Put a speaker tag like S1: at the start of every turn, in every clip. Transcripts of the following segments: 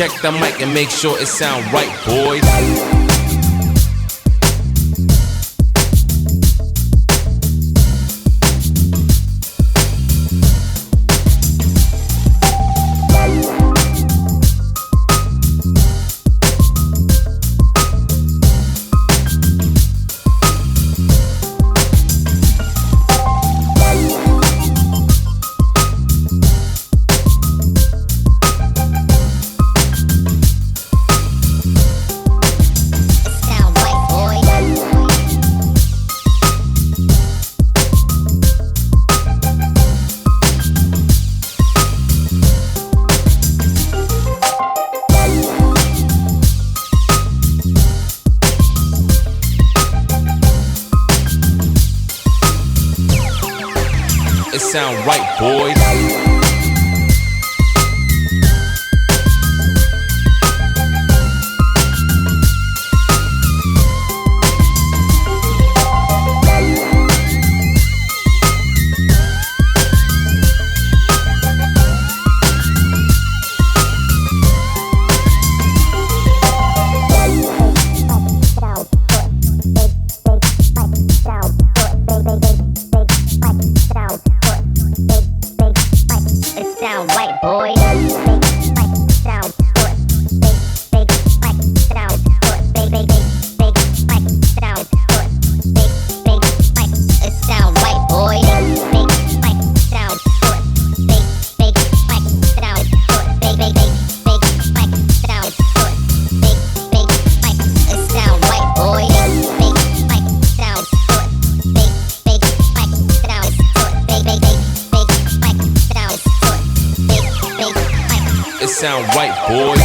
S1: Check the mic and make sure it sound right, boys. It sound right, boys. Sound right, boys.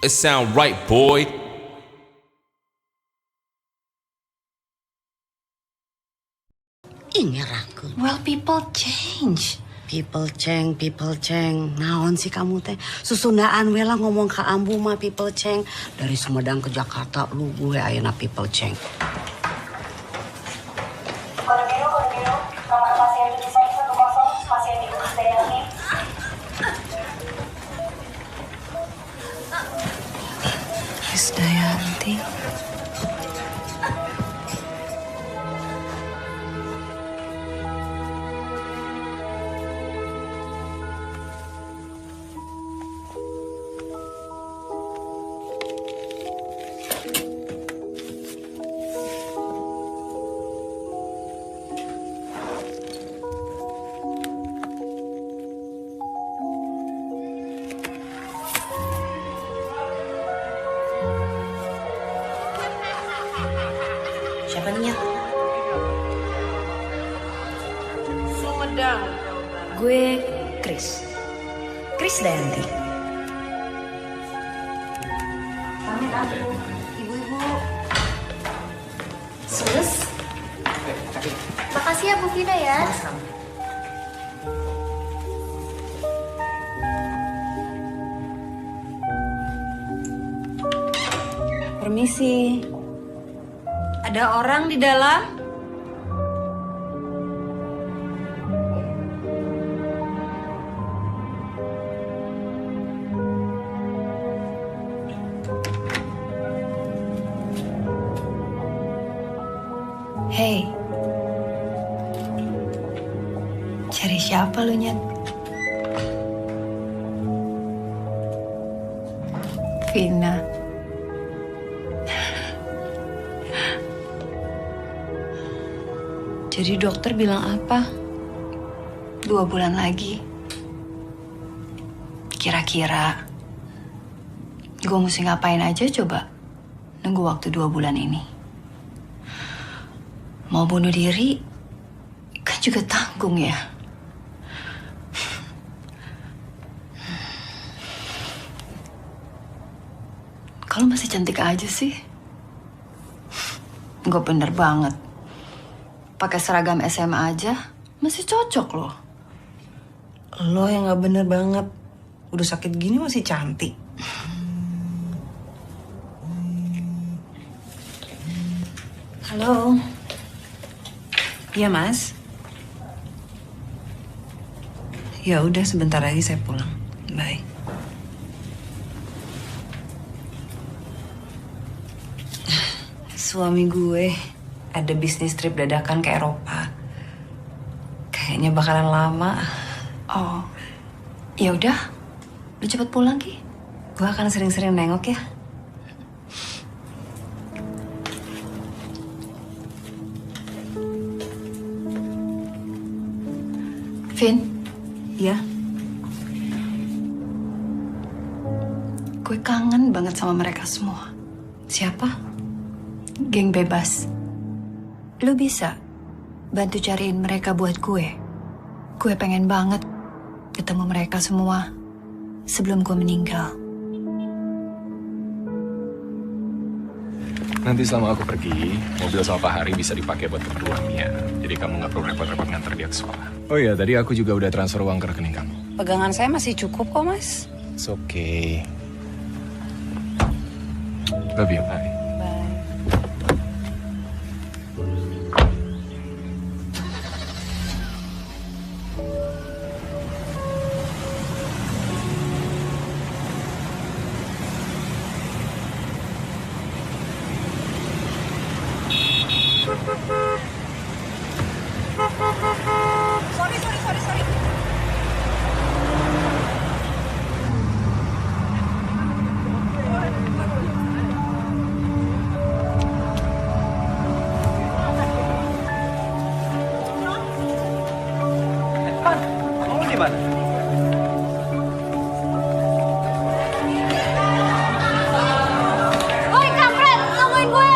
S1: It sound right, boy.
S2: Ingerakeun.
S3: Well, people change.
S2: People change. Naon sih kamu teh? Susundaan we lah ngomong ke Ambu mah people change. Dari Sumedang ke Jakarta lu gue ayeuna people change.
S4: Kode biru. Kamar pasien 7110, pasien di Krisdayanti.
S3: Krisdayanti.
S2: Siapa nih?
S3: Sumedang. Gue Krisdayanti.
S4: Pamit aku, ibu-ibu. Sus. Makasih ya Bu Vina ya.
S3: Permisi. Ada orang di dalam? Hey. Cari siapa lu, Nyet? Vina. Jadi dokter bilang apa? 2 bulan lagi. Kira-kira gue mesti ngapain aja coba nunggu waktu 2 bulan ini? Mau bunuh diri kan juga tanggung ya. Kalau masih cantik aja sih. Gue bener banget. Pakai seragam SMA aja masih cocok loh.
S5: Lo yang gak bener banget. Udah sakit gini masih cantik.
S3: Halo.
S5: Iya, Mas. Ya udah sebentar lagi saya pulang. Bye. Suami gue ada bisnis trip dadakan ke Eropa. Kayaknya bakalan lama.
S3: Oh, ya udah. Lu cepet pulang Ki.
S5: Gue akan sering-sering nengok ya.
S3: Vin,
S5: Ya.
S3: gue kangen banget sama mereka semua.
S5: Siapa?
S3: Geng bebas. Lu bisa bantu cariin mereka buat gue. Gue pengen banget ketemu mereka semua sebelum gue meninggal.
S6: Nanti selama aku pergi, mobil sama Pak Hari bisa dipakai buat keperluan Mia. Jadi kamu nggak perlu repot-repot nganter dia ke sekolah. Oh iya, tadi aku juga udah transfer uang ke rekening kamu.
S5: Pegangan saya masih cukup kok, Mas.
S6: It's okay. Love you, bye.
S4: Woi kampret, tungguin gue.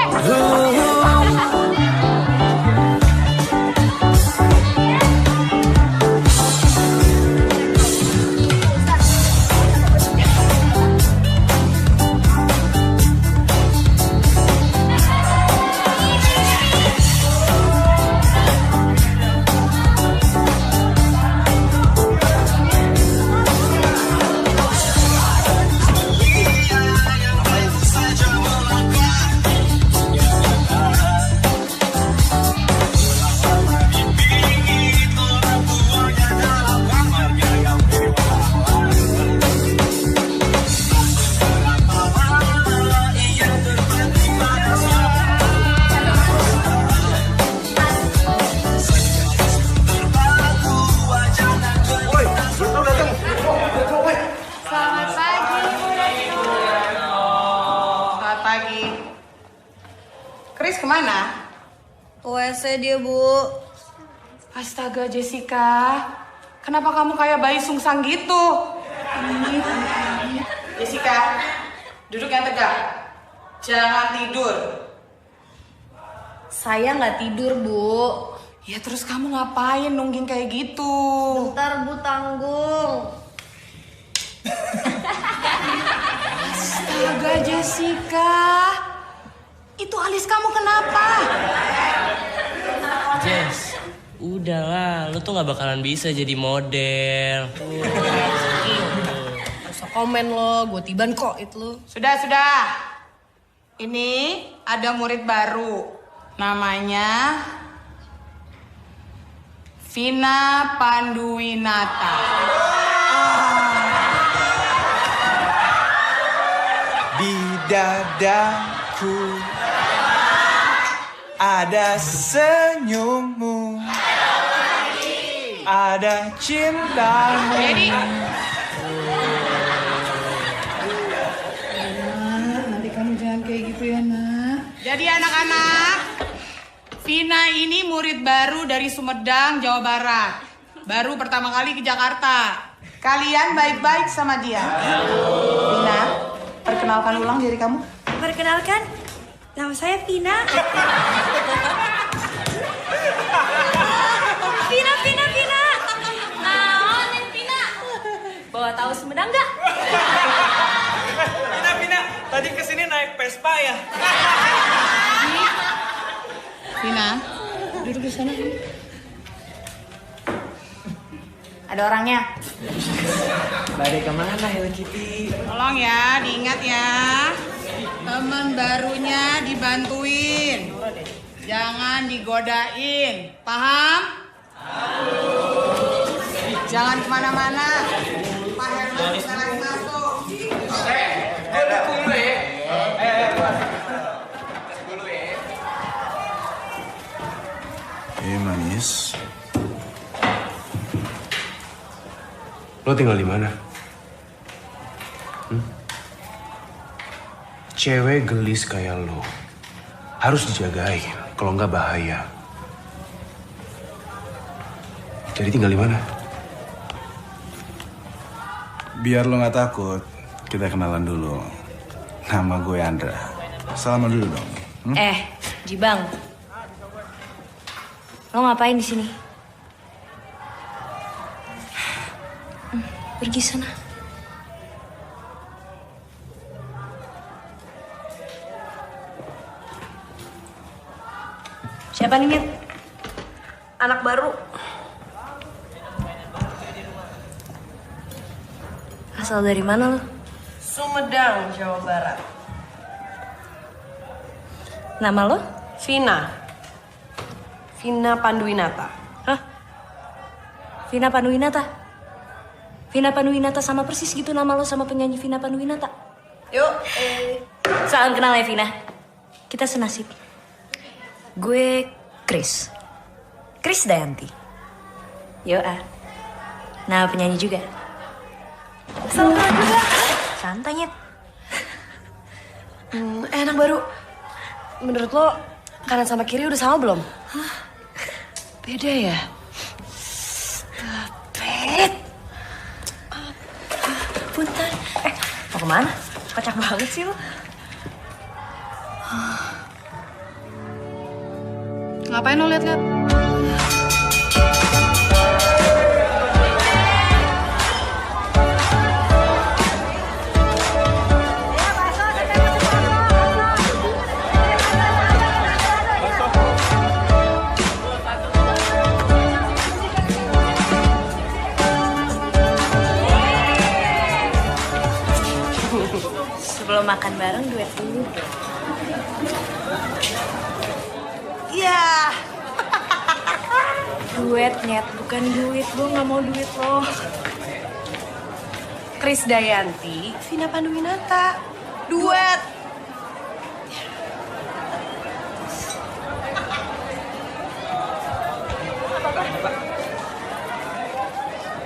S7: Selamat pagi, Bu Retno. Selamat pagi. Chris kemana?
S2: WC dia, Bu.
S7: Astaga, Jessica. Kenapa kamu kayak bayi sungsang gitu? Jessica, duduk yang tegak. Jangan tidur.
S2: Saya nggak tidur, Bu.
S7: Ya terus kamu ngapain nungging kayak gitu?
S2: Bentar, Bu, tanggung.
S7: Astaga, Jessica. Itu alis kamu kenapa?
S8: Jess, udahlah, lu tuh gak bakalan bisa jadi model.
S2: Usah komen lo, gue tiban kok itu lo.
S7: Sudah. Ini ada murid baru. Namanya Vina Panduwinata.
S9: Di dadaku ada senyummu, ada cintamu.
S7: Jadi,
S5: Nanti kamu jangan kayak gitu ya, Nak.
S7: jadi anak-anak, Vina ini murid baru dari Sumedang, Jawa Barat. Baru pertama kali ke Jakarta. Kalian baik-baik sama dia. Vina, perkenalkan ulang diri kamu.
S4: Perkenalkan, nama saya Vina.
S10: Vina. Nah, Neng Vina. Bawa tahu Sumedang nggak?
S9: Vina, tadi kesini naik Vespa ya?
S7: Vina, duduk di sana.
S10: Ada orangnya.
S9: Balik kemana Hello Kitty?
S7: Tolong ya, diingat ya. Teman barunya dibantuin. Jangan digodain. Paham? Jangan kemana-mana. Pak Herman bisa lagi masuk.
S9: Gue dukung lu ya.
S11: Manis. Lo tinggal di mana? Cewek gelis kayak lo harus dijagain, kalau nggak bahaya. Jadi tinggal di mana?
S12: Biar lo nggak takut, kita kenalan dulu. Nama gue Andra. Salaman dulu dong.
S10: Jibang. Lo ngapain di sini? Pergi sana. Siapa nih, Mit? Anak baru. Asal dari mana lo?
S13: Sumedang, Jawa Barat.
S10: Nama lo?
S13: Vina Panduwinata.
S10: Hah? Vina Panduwinata? Vina Panduwinata sama persis gitu nama lo sama penyanyi Vina Panduwinata.
S13: Yuk,
S10: Salam kenal ya, Vina. Kita senasib. Gue Kris Dayanti. Nama penyanyi juga.
S13: Salam kenal juga.
S10: Santai, Nyet.
S13: Anak baru. Menurut lo, kanan sama kiri udah sama belum?
S10: Hah?
S13: Beda ya?
S10: Pet. Punten. Mau kemana? Kocak banget sih lo.
S7: Ngapain lo liat-liat?
S10: Sebelum makan bareng duet dulu dong.
S13: Iya.
S10: Duet, Nyet. Bukan duit. Gue gak mau duit lo.
S13: Kris Dayanti, Vina Panduwinata. Duet.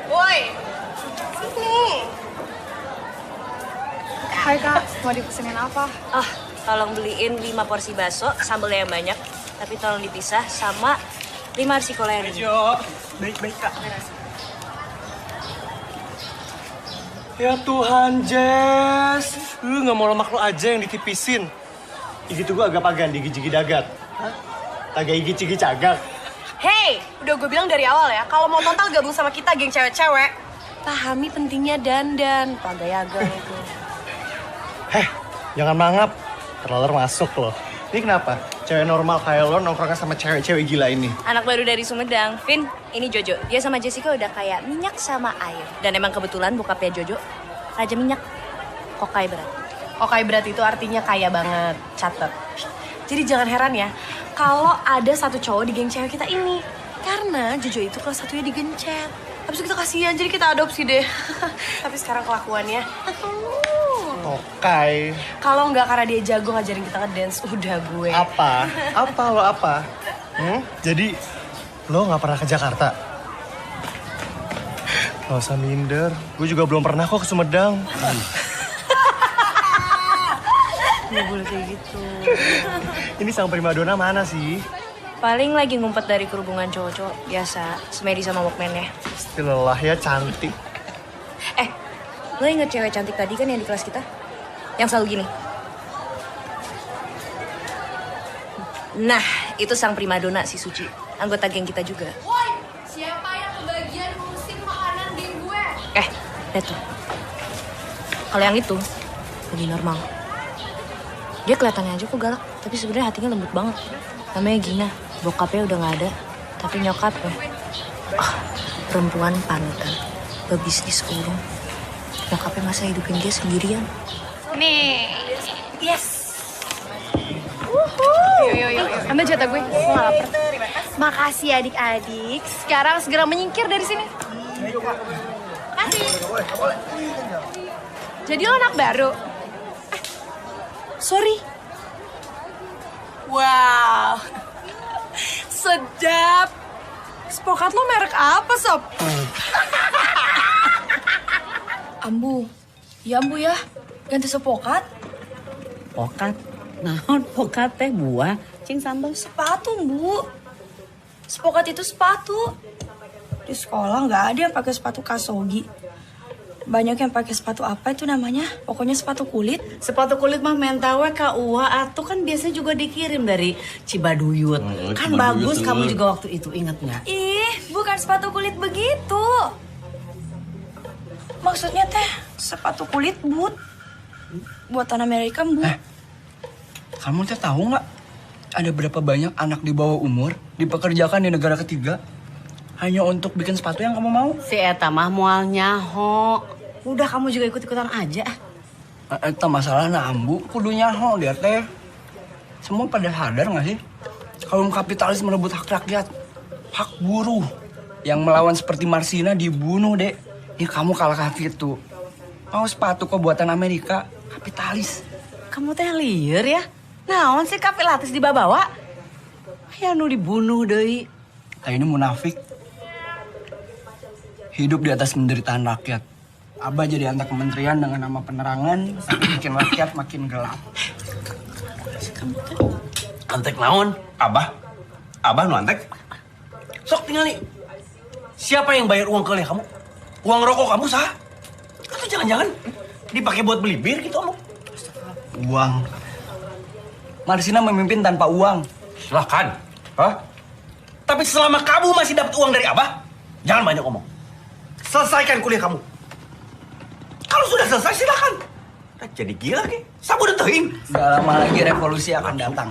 S13: Woi. Sini.
S3: Hai Kak, mau dipesenin apa?
S10: Tolong beliin 5 porsi bakso, sambelnya yang banyak. Tapi tolong dipisah sama 5 nasi kolen.
S9: Baik-baik, Kak. Ya Tuhan, Jess. Lu gak mau lemak lu aja yang ditipisin. Igi tuh gue agak pagan, gigi dagat. Hah? Tagay igi cagak.
S13: Hey, udah gue bilang dari awal ya, kalau mau total gabung sama kita geng cewek-cewek, pahami pentingnya dandan, pagayaga itu.
S9: Jangan mangap. Terlalu masuk loh. Ini kenapa? Cewek normal kayak lo nongkrongnya sama cewek-cewek gila ini.
S10: Anak baru dari Sumedang. Vin, ini Jojo. Dia sama Jessica udah kayak minyak sama air. Dan emang kebetulan bokapnya Jojo, Raja Minyak. Kokai berat.
S13: Kokai berat itu artinya kaya banget, catet. Jadi jangan heran ya, kalau ada satu cowok di geng cewek kita ini. Karena Jojo itu kelas satunya digencet. Habis itu kita kasihan, jadi kita adopsi deh. Tapi sekarang kelakuannya...
S9: Kokai.
S13: Kalau nggak karena dia jago ngajarin kita ngedance, udah gue.
S9: Apa? Apa? Jadi, lo nggak pernah ke Jakarta? Gak usah minder. Gue juga belum pernah kok ke Sumedang.
S10: Nggak boleh kayak gitu.
S9: Ini sang primadona mana sih?
S10: Paling lagi ngumpet dari kerubungan cowok-cowok. Biasa, semedi sama walkman-nya.
S9: Pasti lelah ya, cantik.
S10: Lo inget cewek cantik tadi kan yang di kelas kita? Yang selalu gini. Nah, itu sang primadona si Suci. anggota geng kita juga.
S14: Woi, siapa yang kebagian ngurusin makanan geng gue?
S10: Lihat tuh. Kalau yang itu lebih normal. Dia kelihatannya aja kok galak, tapi sebenarnya hatinya lembut banget. Namanya Gina, bokapnya udah nggak ada, tapi nyokapnya perempuan panutan, pebisnis kurung. Nyokapnya masa hidupin dia sendirian.
S14: Nih.
S13: Yes.
S14: Yuk. Ambil jatah gue nggak lapar. Makasih adik-adik. Sekarang segera menyingkir dari sini. Kasih. Jadi lo anak baru?
S13: Sorry. Wow. Sedap. Spokat lo merek apa, Sob? Ambu. Ya, Ambu ya. Ganti sepokat.
S2: Pokat? Naon pokat teh buah? Cing sambal.
S13: Sepatu, Bu. Sepokat itu sepatu. Di sekolah nggak ada yang pakai sepatu kasogi. Banyak yang pakai sepatu apa itu namanya? Pokoknya sepatu kulit.
S2: Sepatu kulit mah mentawe ka Uwa atuh kan biasanya juga dikirim dari Cibaduyut. Kan
S11: Cibaduyut
S2: bagus
S11: tuh.
S2: kamu juga waktu itu, inget nggak?
S13: Ih, bukan sepatu kulit begitu. Maksudnya teh sepatu kulit boot. Buatan Amerika, Bu.
S9: Kamu teh tahu nggak? Ada berapa banyak anak di bawah umur dipekerjakan di negara ketiga hanya untuk bikin sepatu yang kamu mau?
S2: Si Eta mah moal nyaho. Udah kamu juga ikut-ikutan aja.
S9: Eta masalah na Ambu, kudu nyaho dia teh. Semua pada sadar nggak sih? Kaum kapitalis merebut hak rakyat, hak buruh. Yang melawan seperti Marsina dibunuh, Dek. Ini kamu kalah kaki tuh. Mau sepatu kok buatan Amerika, kapitalis.
S2: Kamu teh liar ya? Naon sih kapitalis dibawa? Ya nu dibunuh deui.
S9: Kayak ini munafik. Hidup di atas penderitaan rakyat. Abah jadi antek kementerian dengan nama penerangan, bikin rakyat makin gelap.
S11: Antek naon? Abah? Abah nu antek? Sok tinggali. Siapa yang bayar uang kuliah kamu? Uang rokok kamu sah? Atau jangan-jangan dipakai buat beli bir gitu kamu?
S9: Uang. Marsina memimpin tanpa uang.
S11: Silahkan. Hah? Tapi selama kamu masih dapat uang dari Abah, jangan banyak ngomong. Selesaikan kuliah kamu. Kalau sudah selesai, silakan. Jadi gila ke? Sabu udah teuing.
S9: Gak lama lagi revolusi akan datang.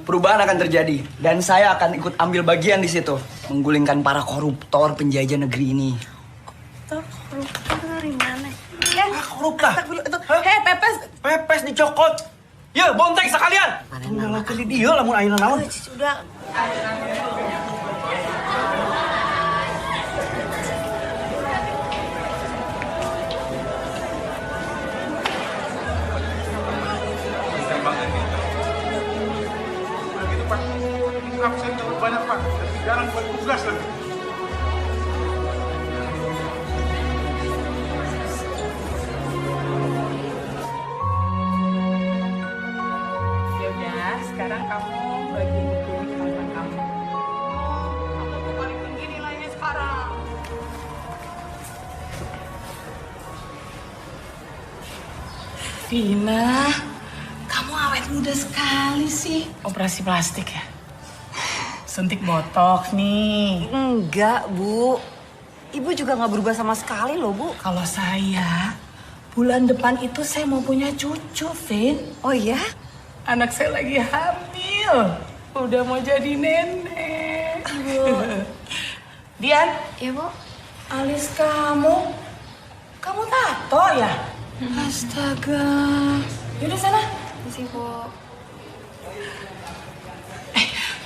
S9: Perubahan akan terjadi. Dan saya akan ikut ambil bagian di situ. Menggulingkan para koruptor penjajah negeri ini.
S2: Koruptor dari mana?
S11: Koruptor. Heh, pepes. Pepes dicokot. Ya, bontek sekalian. Ngalah ke dia lamun ayeuna naon.
S2: Sudah.
S12: Absen terlalu banyak, Pak. Jarang buat tugas lagi.
S7: Ya udah, sekarang kamu bagi buku ini ke teman kamu. Kamu tuh paling tinggi nilainya sekarang.
S2: Vina, kamu awet muda sekali sih.
S7: Operasi plastik ya? Suntik botox nih.
S2: Enggak, Bu. Ibu juga nggak berubah sama sekali loh, Bu.
S7: Kalau saya, bulan depan itu saya mau punya cucu, Vin.
S2: Oh iya?
S7: Anak saya lagi hamil. Udah mau jadi nenek. Dian.
S14: Iya, Bu.
S7: Alis kamu tato ya? Astaga. Yaudah sana.
S14: Masih, Bu.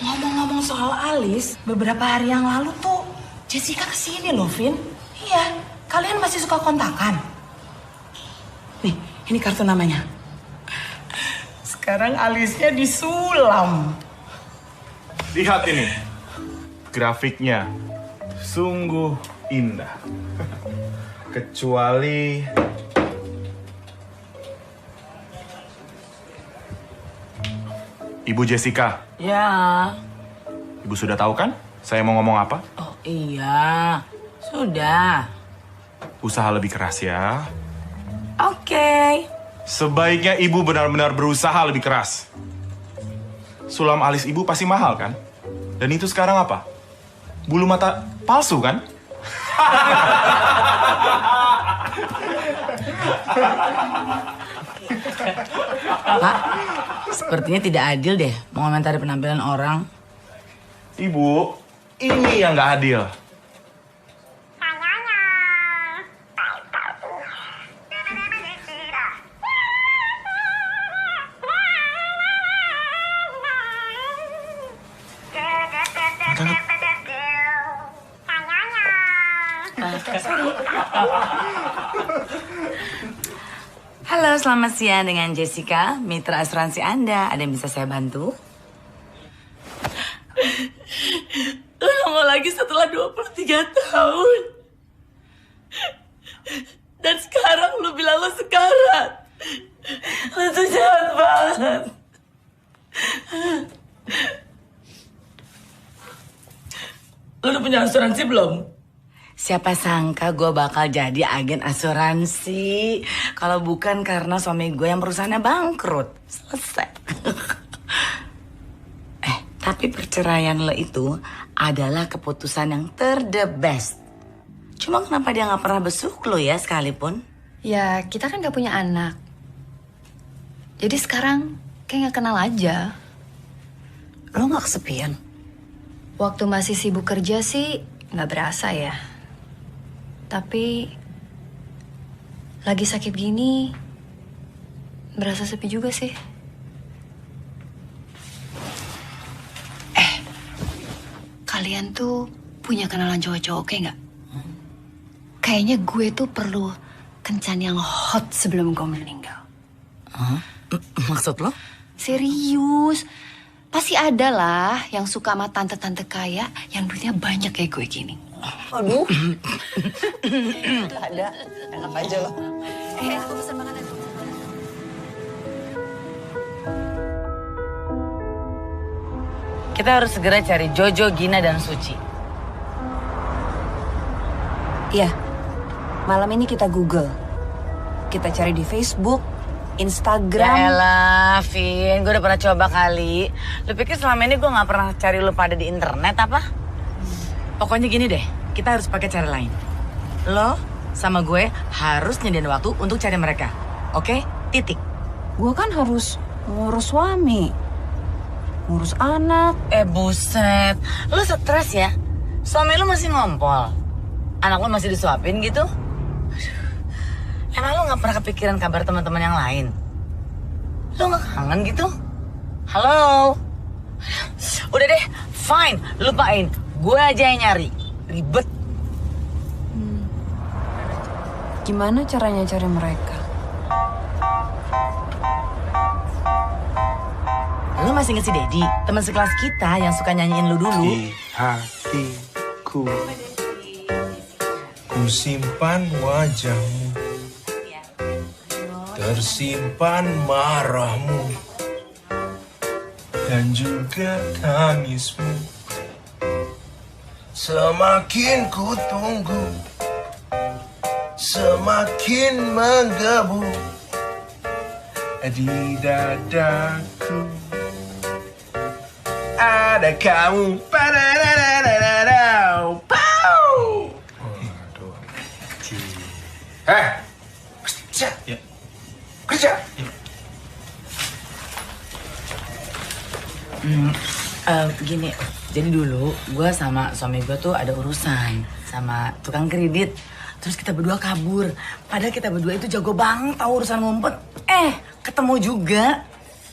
S7: Ngomong-ngomong soal alis, beberapa hari yang lalu tuh Jessica kesini loh, Vin. Iya, kalian masih suka kontakan? Nih, ini kartu namanya. Sekarang alisnya disulam.
S12: Lihat ini. Grafiknya sungguh indah. Kecuali Ibu Jessica.
S7: Ya.
S12: Ibu sudah tahu kan saya mau ngomong apa?
S7: Oh iya, sudah.
S12: Usaha lebih keras ya.
S7: Oke.
S12: Sebaiknya ibu benar-benar berusaha lebih keras. Sulam alis ibu pasti mahal kan? Dan itu sekarang apa? Bulu mata palsu kan?
S2: Pak, sepertinya tidak adil deh mengomentari penampilan orang.
S12: Ibu, ini yang nggak adil.
S2: Halo, selamat siang dengan Jessica, mitra asuransi Anda. Ada yang bisa saya bantu?
S15: Lama lagi setelah 23 tahun. Dan sekarang lu bilang lu sekarat. Lu tuh jahat banget. Lu udah punya asuransi belum?
S2: Siapa sangka gue bakal jadi agen asuransi. Kalau bukan karena suami gue yang perusahaannya bangkrut. Selesai. Tapi perceraian lo itu adalah keputusan yang the best. Cuma kenapa dia gak pernah besuk lo ya sekalipun?
S3: Ya, kita kan gak punya anak. Jadi sekarang kayak gak kenal aja.
S2: Lo gak kesepian?
S3: Waktu masih sibuk kerja sih gak berasa ya. Tapi lagi sakit gini berasa sepi juga sih. Kalian tuh punya kenalan cowok-cowok kayak nggak? Kayaknya gue tuh perlu kencan yang hot sebelum gue meninggal.
S2: Maksud lo?
S3: Serius. Pasti ada lah yang suka sama tante-tante kaya yang duitnya banyak kayak gue gini.
S2: Aduh. Ada. Enak aja lo.
S3: Gue pesen makanan.
S2: Kita harus segera cari Jojo, Gina, dan Suci.
S5: Iya, malam ini kita Google. Kita cari di Facebook, Instagram.
S2: Yaelah, Vin, gue udah pernah coba kali. Lu pikir selama ini gue gak pernah cari lu pada di internet apa? Pokoknya gini deh, kita harus pakai cara lain. Lo sama gue harus nyediain waktu untuk cari mereka. Oke? Titik.
S5: Gue kan harus ngurus suami, ngurus anak.
S2: Buset, lu stres ya? Suami lu masih ngompol? Anak lu masih disuapin gitu? Emang lu gak pernah kepikiran kabar teman-teman yang lain? Lu gak kangen gitu? Halo? Udah deh, fine, lupain. Gue aja yang nyari. Ribet.
S5: Gimana caranya cari mereka?
S2: Lu masih inget si Dedi, teman sekelas kita yang suka nyanyiin lu dulu?
S16: Di hatiku ku simpan wajahmu, tersimpan marahmu dan juga tangismu. Semakin ku tunggu, semakin menggebu di dadaku. Ada kamu. Kerja. Ya. Kerja.
S2: Gini, jadi dulu gue sama suami gue tuh ada urusan sama tukang kredit. Terus kita berdua kabur. Padahal kita berdua itu jago banget tahu urusan ngumpet. Ketemu juga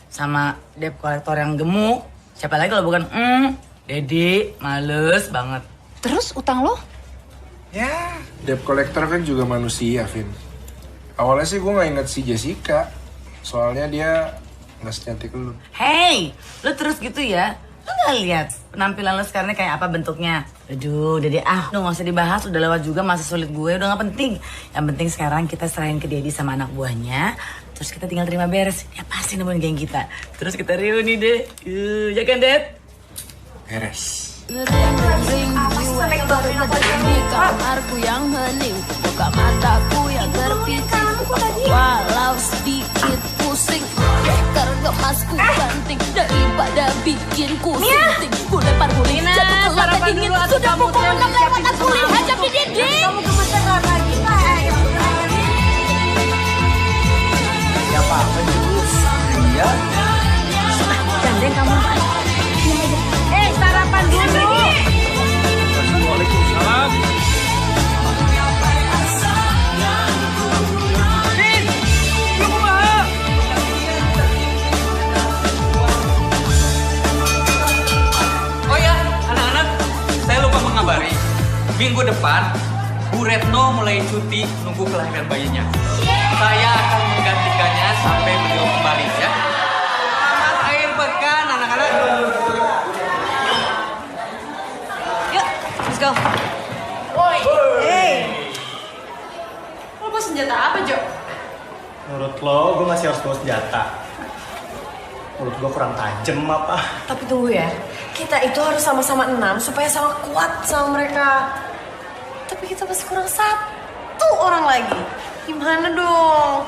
S2: sama debt collector yang gemuk. Siapa lagi kalau bukan Dedi, males banget.
S5: Terus utang lo?
S16: Ya, debt collector kan juga manusia, Vin. Awalnya sih gue gak inget si Jessica. Soalnya dia gak secantik lu.
S2: Hey, lu terus gitu ya? Lu gak lihat penampilan lu sekarang kayak apa bentuknya? Aduh, udah deh, lu gak usah dibahas. Udah lewat juga masa sulit gue, udah gak penting. Yang penting sekarang kita serahin ke Dedi sama anak buahnya. Terus kita tinggal terima beres. Ya pasti nemuin geng kita. Terus kita reuni deh. Ya kan, Dad?
S16: Beres.
S14: Di kamarku yang hening, buka mataku yang terpiting. Walau sedikit pusing, kergemasku banting daripada bikin ku sinting. Ku lempar guling
S17: Minggu depan, Bu Retno mulai cuti nunggu kelahiran bayinya. Saya akan menggantikannya sampai beliau kembali ya. Selamat akhir pekan anak-anak.
S5: Yuk, let's go.
S13: Woi. Hey. Lo bawa senjata apa, Jo?
S18: Menurut lo, gue masih harus bawa senjata. Menurut gue kurang tajam apa?
S13: Tapi tunggu ya, kita itu harus sama-sama 6 supaya sama kuat sama mereka. Tapi kita masih kurang 1 orang lagi. Gimana dong?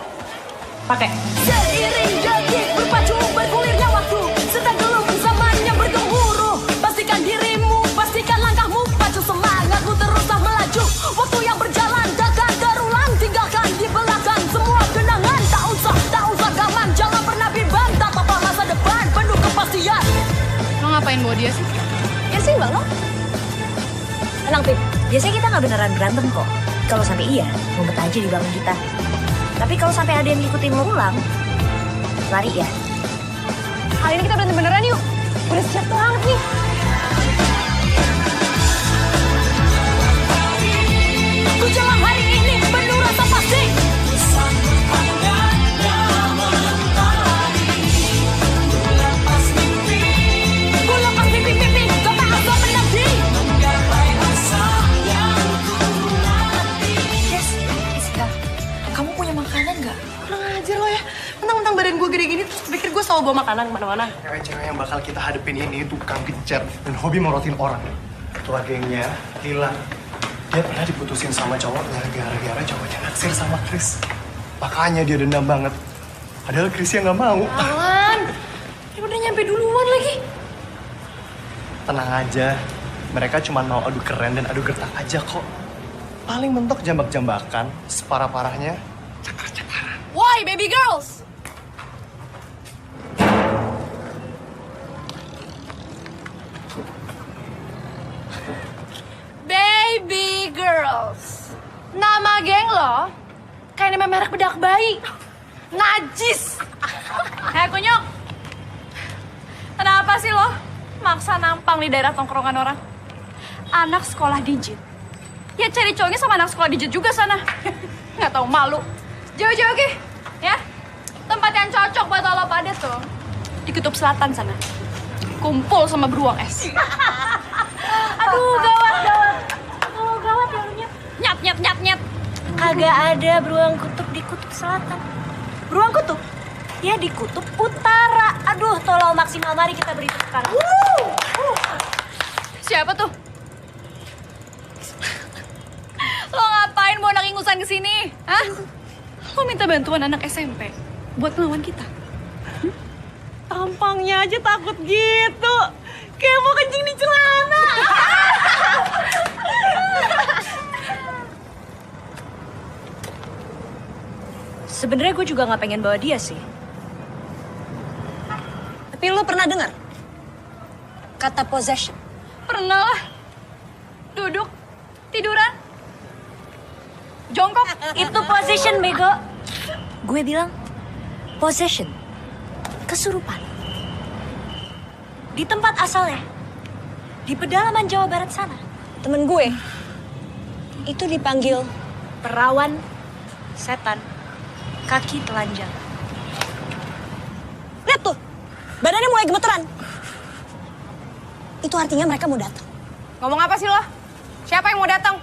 S5: Pakai.
S19: Seiring detik berpacu bergulirnya waktu, sedang gelap zamannya bergemuruh. Pastikan dirimu, pastikan langkahmu, pacu semangatmu teruslah melaju. Waktu yang berjalan takkan terulang, tinggalkan di belakang semua kenangan. Tak usah gaman, jangan pernah bimbang, tak apa masa depan penuh kepastian.
S14: Lo ngapain bawa dia sih?
S10: Ya sih, Bang, lo. Tenang, Pip. Biasanya kita nggak beneran berantem kok. Kalau sampai iya, ngumpet aja di belakang kita. Tapi kalau sampai ada yang ngikutin lo pulang, lari ya.
S14: Kali ini kita berantem beneran yuk. Udah siap banget nih.
S19: Ku jalan hari ini penuh rasa pasti. Ku lepas mimpi-mimpi, kau tak akan menanti.
S13: Kamu punya makanan nggak? Kurang ajar lo ya. Mentang-mentang badan gue gede gini, terus pikir gue selalu bawa makanan kemana-mana.
S18: Cewek-cewek yang bakal kita hadepin ini tukang gencet dan hobi morotin orang. Ketua gengnya, Lila. Dia pernah diputusin sama cowok gara-gara cowoknya naksir sama Chris. Makanya dia dendam banget. Padahal Chrisnya nggak mau.
S13: Alan, dia udah nyampe duluan lagi.
S18: Tenang aja. Mereka cuma mau adu keren dan adu gertak aja kok. Paling mentok jambak-jambakan, separah-parahnya cakar-cakaran.
S14: Why, baby girls?
S19: Baby girls. Nama geng lo kayak nama merek bedak bayi. Najis.
S14: Kunyuk. Kenapa sih lo maksa nampang di daerah tongkrongan orang? Anak sekolah digit. Ya cari cowoknya sama anak sekolah digit juga sana. Nggak tahu malu. Jauh-jauh Ki. Ya. Tempat yang cocok buat lo pada tuh di kutub selatan sana. Kumpul sama beruang es. Aduh, gawat. Oh, gawat ya lu nyet.
S10: Kagak ada beruang kutub di kutub selatan. Beruang kutub? Ya di kutub utara. Aduh, tolong maksimal, mari kita beri tepuk tangan.
S14: Siapa tuh? Lo ngapain mau anak ingusan kesini? Hah? Lo minta bantuan anak SMP buat melawan kita?
S13: Tampangnya aja takut gitu. Kayak mau kencing di celana.
S10: Sebenarnya gue juga nggak pengen bawa dia sih. Tapi lo pernah dengar kata possession?
S14: Pernah lah. Duduk, tiduran, jongkok.
S10: Itu possession, bego. Gue bilang possession, kesurupan. Di tempat asalnya, di pedalaman Jawa Barat sana, temen gue itu dipanggil perawan setan kaki telanjang. Lihat tuh, badannya mulai gemeteran. Itu artinya mereka mau datang.
S14: Ngomong apa sih lo? Siapa yang mau datang?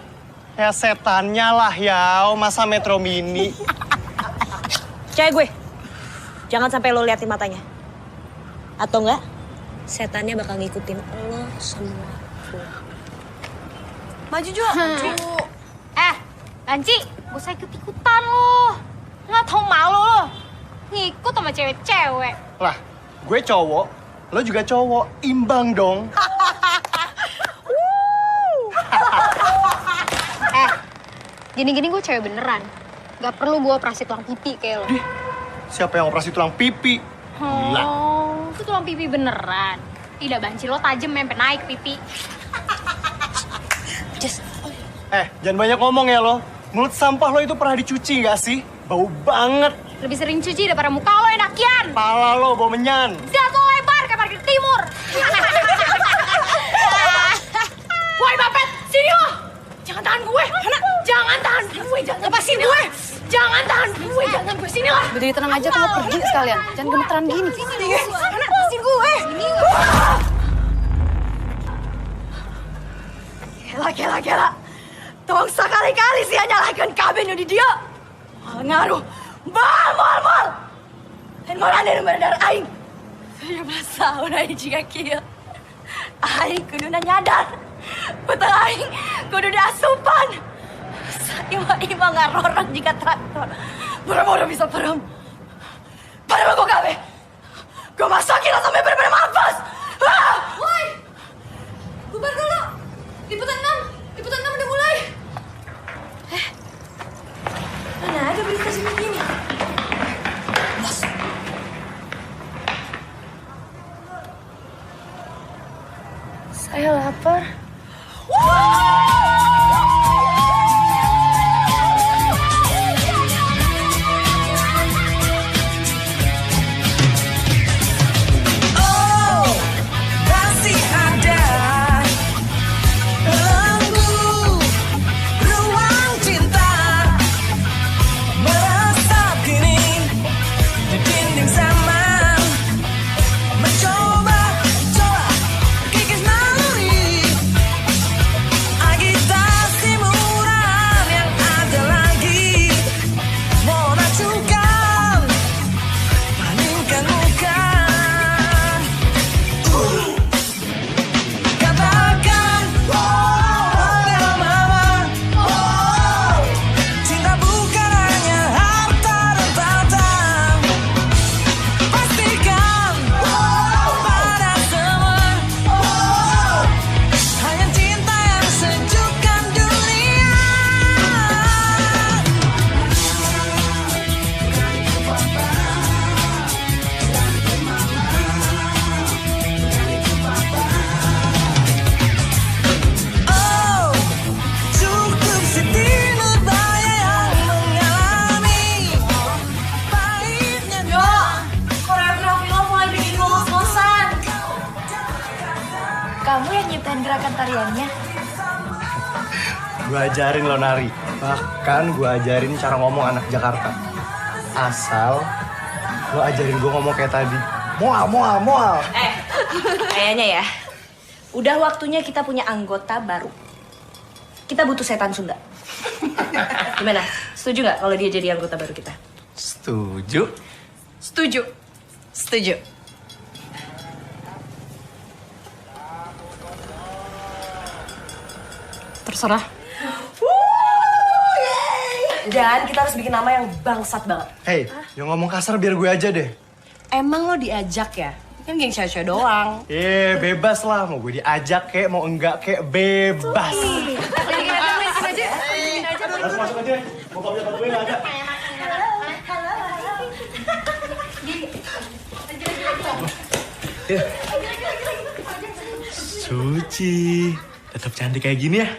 S18: Ya setannya lah ya, masa Metro Mini.
S10: Cewek gue, jangan sampai lo liatin matanya. Atau enggak, setannya bakal ngikutin lo semua.
S14: Maju Jo. Lanci, gak usah ikut-ikutan lo. Nggak tau malu lo. Ngikut sama cewek-cewek.
S18: Lah, gue cowok, lo juga cowok, imbang dong.
S14: Gini-gini gue cewek beneran. Gak perlu gue operasi tulang pipi kayak lo.
S18: Siapa yang operasi tulang pipi? Gila.
S14: Oh, itu tulang pipi beneran. Tidak banci lo tajem sampai naik pipi.
S18: Jangan banyak ngomong ya lo. Mulut sampah lo itu pernah dicuci gak sih? Bau banget.
S14: Lebih sering cuci daripada muka lo enakian.
S18: Pala lo bau menyan.
S14: Siat lo lebar kayak parkir timur. Woi Bapet, sini lo. tahan gue. Jangan tahan gue, jangan. Lepasin gue. Jangan tahan gue, jangan gue. Sini lah.
S10: Udah tenang aja, kamu pergi sekalian. Jangan gemeteran gini.
S14: Sini, lepasin gue. Gela. Tolong sekali-kali sih nyalakan kabin di dia. Ngaruh. Mal. Dan mau ada nomor darah aing. Saya masa udah jika kieu. Aing kuduna nyadar. Betul aing kudu diasupan. Ima ngarorong jika traktor. Buru-buru bisa perem. Pada gue kabe. Gue masakin lo sampai bener-bener mampus.
S19: Woi, bubar dulu. Liputan 6 udah mulai. Mana ada berita sini gini? Bos.
S10: Saya lapar.
S13: Kamu yang nyiptain gerakan tariannya?
S18: Gue ajarin lo nari. Bahkan gue ajarin cara ngomong anak Jakarta. Asal lo ajarin gue ngomong kayak tadi. Moal.
S13: Kayaknya ya. Udah waktunya kita punya anggota baru. Kita butuh setan Sunda. Gimana? Setuju nggak kalau dia jadi anggota baru kita?
S18: Setuju.
S13: Terserah. Dan kita harus bikin nama yang bangsat banget.
S18: Hey, yang ngomong kasar biar gue aja deh.
S13: Emang lo diajak ya? Kan geng cewek-cewek doang.
S18: Bebas lah. Mau gue diajak kek, mau enggak kek, bebas. Masuk aja. Bokapnya gue nggak ada. Suci, tetap cantik kayak gini ya.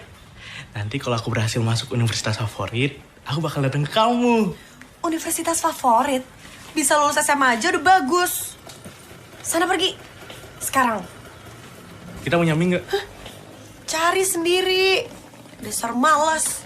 S18: Nanti kalau aku berhasil masuk universitas favorit, aku bakal datang ke kamu.
S13: Universitas favorit? Bisa lulus SMA aja udah bagus. Sana pergi. Sekarang.
S18: Kita mau nyambi nggak?
S13: Cari sendiri. Dasar malas.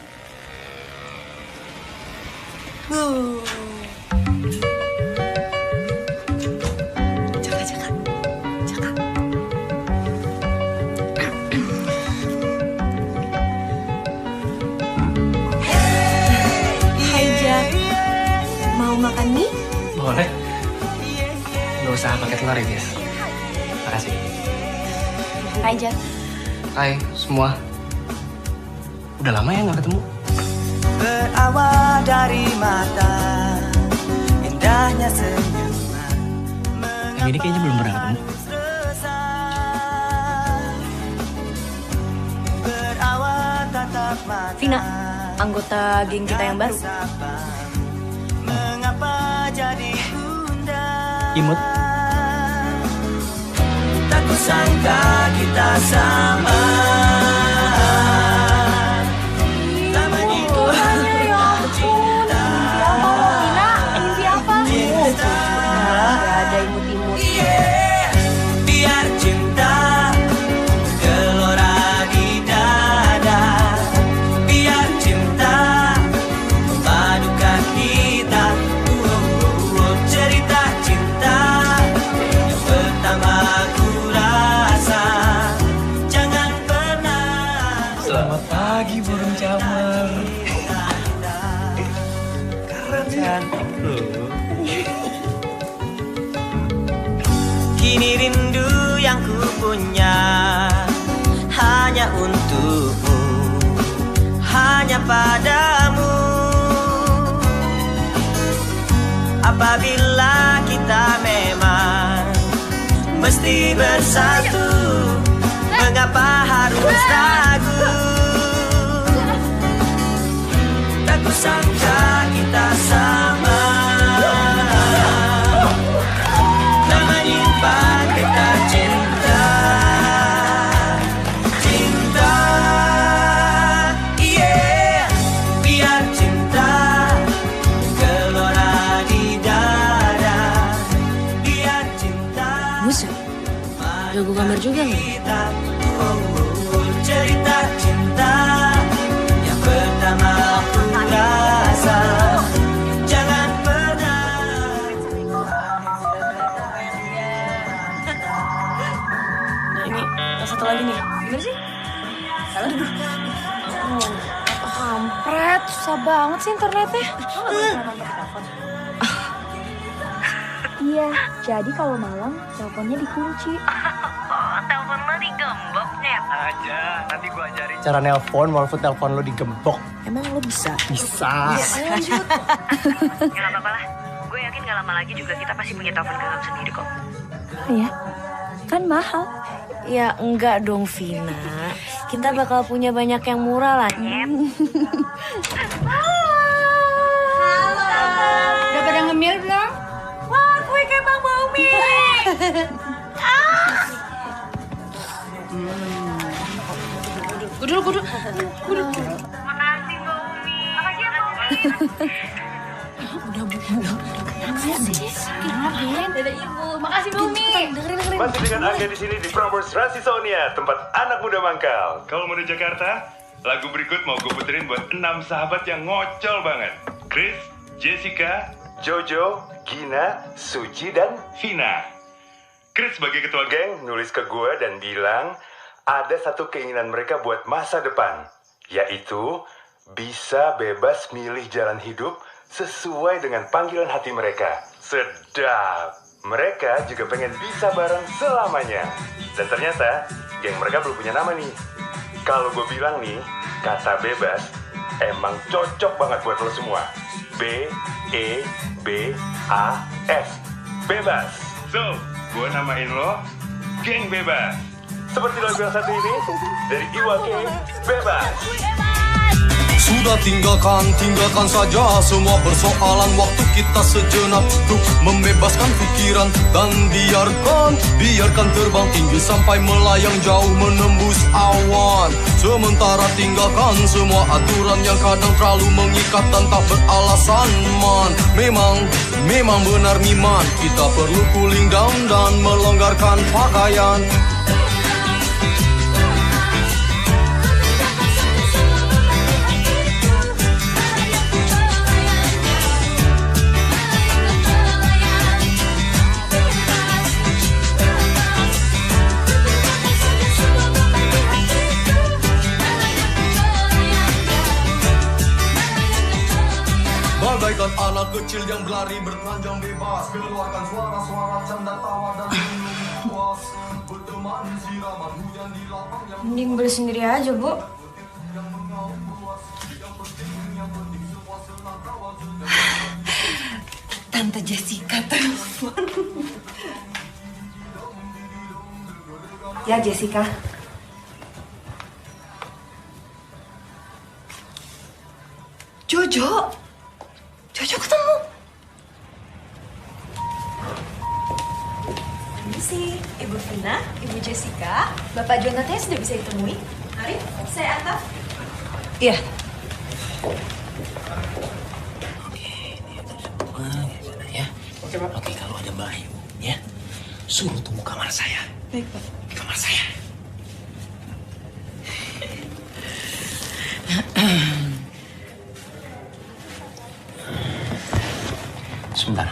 S13: Makan mie?
S18: Boleh. Nggak usah pakai telur ya, Bias. Makasih.
S13: Hai, Jan.
S18: Hai, semua. Udah lama ya nggak ketemu?
S20: Berawal dari mata, indahnya senyuman.
S18: Yang ini kayaknya belum pernah ketemu.
S13: Vina, anggota geng kita yang baru.
S20: Mengapa jadi bunda?
S18: Imut.
S20: Tak kusangka kita sama. Tak begitu cinta.
S13: Mimpi apa? Gak ada imut-imut.
S20: Biar cinta gelora di dada. Biar Ini rindu yang ku punya hanya untukmu, hanya padamu. Apabila kita memang mesti bersatu, mengapa harus ragu? Tak kusangka kita sama, tak menyimpan kita cinta. Cinta, yeah, biar cinta gelora di dada. Biar cinta.
S10: Buset, jago gambar juga nggak?
S20: Cerita cinta yang pertama aku rasa. Jangan pernah.
S10: Nah ini, yang satu lagi nih. Gimana sih? Salah.
S14: Kampret, susah banget sih internetnya.
S21: Iya, jadi kalau malam teleponnya dikunci.
S14: Telepon lo digemboknya
S11: aja, nanti gua ajarin cara nelpon walaupun telepon lo digembok.
S10: Emang lo bisa?
S11: Bisa.
S14: Ayo lanjut.
S10: Ya nggak apa-apa lah. Gue yakin gak lama lagi juga kita pasti punya telepon genggam sendiri kok.
S21: Iya, kan mahal.
S10: Ya enggak dong Vina. Kita bakal punya banyak yang murah lah, Nyet.
S7: Udah pada ngemil belum?
S14: Wah, kue kayak Bang Bomi.
S7: Gudul.
S14: Makasih Bomi. Makasih ya Bomi.
S7: Udah. Dadah Ibu. Makasih Bomi.
S22: Masih dengan Angga di sini di Prambors Rasi Sonia, tempat anak muda mangkal. Kalau mau di Jakarta, lagu berikut mau gue puterin buat 6 sahabat yang ngocol banget. Chris, Jessica, Jojo, Gina, Suci, dan Vina. Chris sebagai ketua geng nulis ke gue dan bilang ada satu keinginan mereka buat masa depan, yaitu bisa bebas milih jalan hidup sesuai dengan panggilan hati mereka. Sedap! Mereka juga pengen bisa bareng selamanya. Dan ternyata geng mereka belum punya nama nih. Kalau gue bilang nih, kata bebas emang cocok banget buat lo semua. B-E-B-A-S. Bebas. So, gue namain lo Geng Bebas. Seperti lagu yang satu ini dari Iwake, Bebas.
S23: Sudah tinggalkan saja semua persoalan. Waktu kita sejenak untuk membebaskan pikiran. Dan biarkan terbang tinggi sampai melayang jauh menembus awan. Sementara tinggalkan semua aturan yang kadang terlalu mengikat dan tak beralasan, man. Memang benar Miman, kita perlu cooling down dan melonggarkan pakaian. Bagaikan anak kecil yang berlari bertelanjang bebas, keluarkan suara-suara canda tawa dan puas. Berteman siraman hujan di lapang yang
S10: Mending beli sendiri aja, Bu.
S5: Tante Jessica telepon. Ya Jessica. Jojo ketemu.
S13: Permisi, Ibu Vina, Ibu Jessica, Bapak Jonathan sudah bisa ditemui. Mari, saya antar.
S5: Iya.
S11: Oke, kalau ada Mbak Ayu, ya, suruh tunggu kamar saya.
S5: Baik, Pak.
S11: Di kamar saya. Sebentar.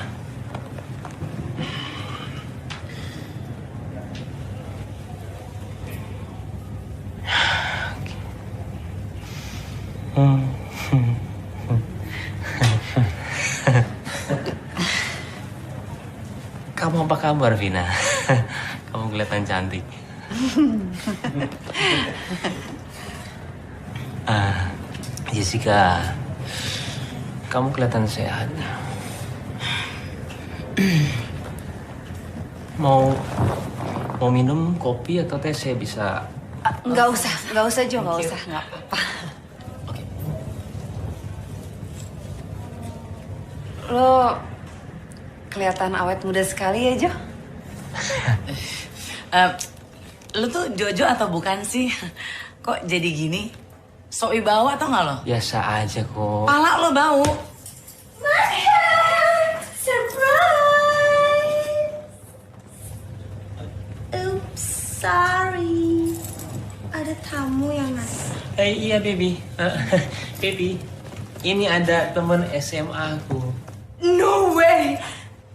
S17: Kamu apa kabar, Vina? Kamu kelihatan cantik. Jessica, kamu kelihatan sehat. Mau minum kopi atau teh? Saya bisa.
S5: Nggak usah Jo, nggak usah, nggak apa-apa. Lo kelihatan awet muda sekali ya Jo.
S2: Lu tuh Jojo atau bukan sih? Kok jadi gini? Sok wibawa tau gak lo?
S17: Biasa aja kok.
S2: Pala lo bau.
S13: Surprise! Oops, sorry. Ada tamu ya, Mas?
S17: Iya, baby. Baby, ini ada temen SMA aku.
S13: No way!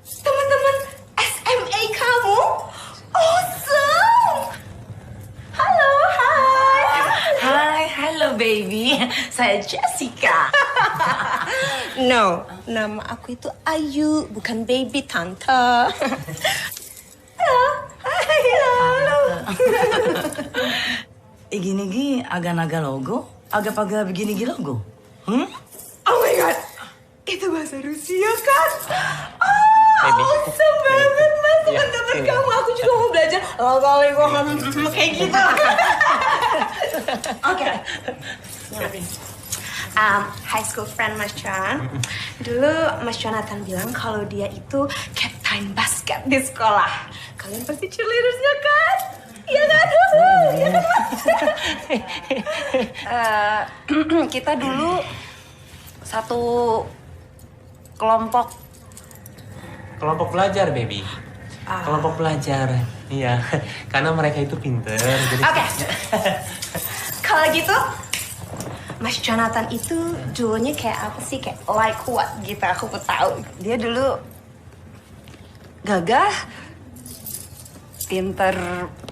S13: Teman-teman SMA kamu? Awesome! Halo, hai!
S2: Hai, halo baby. Saya Jessica.
S13: No, nama aku itu Ayu, bukan baby tante.
S2: Gini agak-agak logo, agak-agak begini logo.
S13: Oh my god, itu bahasa Rusia kan? Awesome banget mas, teman-teman kamu. Aku juga mau belajar. Kali gue kayak gitu. Oke. High school friend Mas Chan. Dulu Mas Jonathan bilang kalau dia itu captain basket di sekolah. Kalian pasti cheerleadersnya kan? Iya kan? Iya kan Mas?
S5: Kita dulu satu kelompok
S17: Kelompok pelajar, baby. Kelompok pelajar. Iya, karena mereka itu pinter.
S13: Oke. Kalau gitu, Mas Jonathan itu dulunya kayak apa sih? Kayak like what gitu, aku mau tahu.
S5: Dia dulu gagah, pinter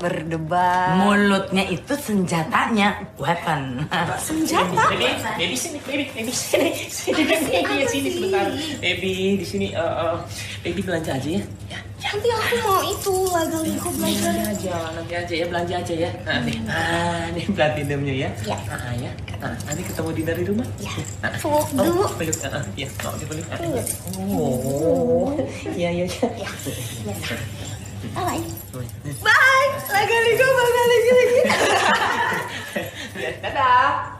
S5: berdebat.
S2: Mulutnya itu senjatanya, weapon.
S13: Senjata?
S17: Baby sini, baby sini sebentar. Baby di sini, baby belanja aja ya.
S13: Nanti aku mau itu lagu belajar.
S17: Nanti aja ya, belanja aja ya. Nih platinumnya ya.
S13: Ya.
S17: Ya. Nanti ketemu dinner di rumah.
S13: Ya. Peluk dulu.
S17: Peluk, ya. Mau dipeluk. Oh, iya.
S13: Bye. Bye. Lagi. Dadah.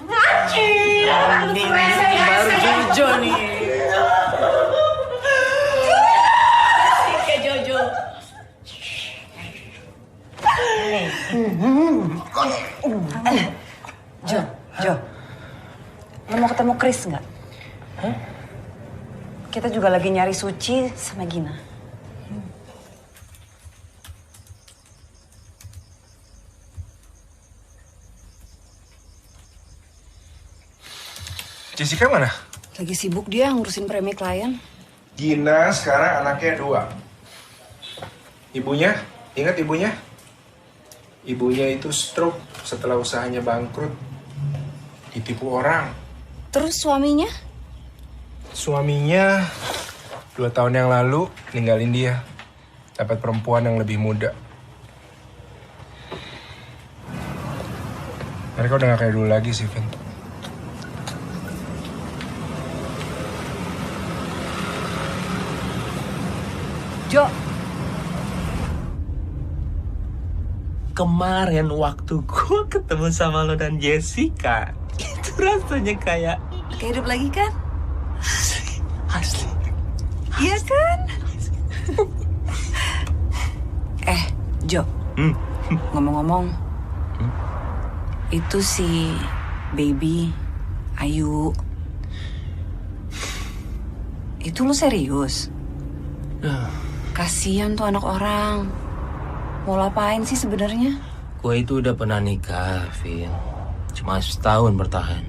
S13: Ngaci.
S2: Ini baru Jojo nih. Jojo.
S5: Jo, lo mau ketemu Chris nggak? Kita juga lagi nyari Suci sama Gina.
S16: Jessica mana?
S5: Lagi sibuk dia ngurusin premi klien.
S16: Gina sekarang anaknya 2. Ibunya, ingat ibunya? Ibunya itu stroke setelah usahanya bangkrut. Ditipu orang.
S5: Terus suaminya?
S16: Suaminya 2 tahun yang lalu ninggalin dia. Dapat perempuan yang lebih muda. Mereka udah gak kayak dulu lagi sih, Vin.
S5: Jo.
S17: Kemarin waktu gue ketemu sama lo dan Jessica, itu rasanya kayak
S5: hidup lagi kan?
S17: Asli.
S5: Iya kan? Jo. Ngomong-ngomong, itu si baby Ayu. Itu lo serius? Kasian tuh anak orang. Mau ngapain sih sebenarnya?
S17: Gue itu udah pernah nikah, Vin. Cuma setahun bertahan.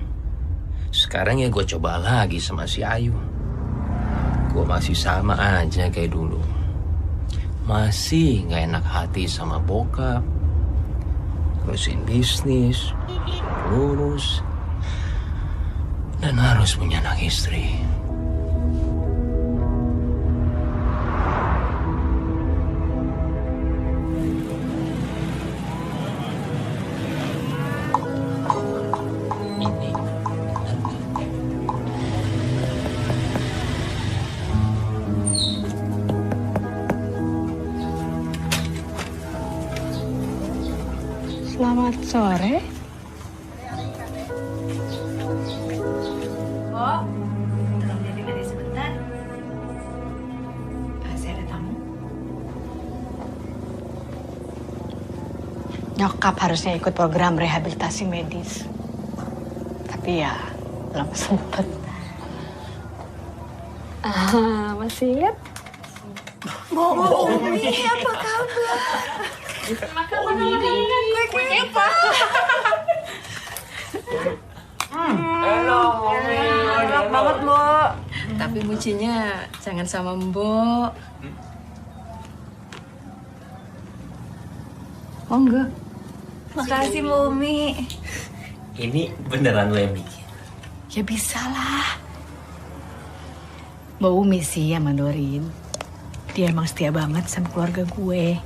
S17: Sekarang ya gue coba lagi sama si Ayu. Gue masih sama aja kayak dulu. Masih gak enak hati sama bokap. Terusin bisnis, lulus, dan harus punya anak istri.
S7: Selamat sore.
S3: Oh, tolong jadi dari sebentar. Saya ada tamu.
S7: Nyokap harusnya ikut program rehabilitasi medis. Tapi ya, belum sempet. Masih ingat?
S19: Umi, apa kabar?
S7: Makan kue-kue apa?
S3: Enak banget, Mbok. Tapi mucinya jangan sama Mbok. Oh enggak. Makasih, Mbak Umi.
S11: Ini beneran lo yang bikin?
S7: Ya bisa lah. Mbak Umi sih yang mandorin. Dia emang setia banget sama keluarga gue.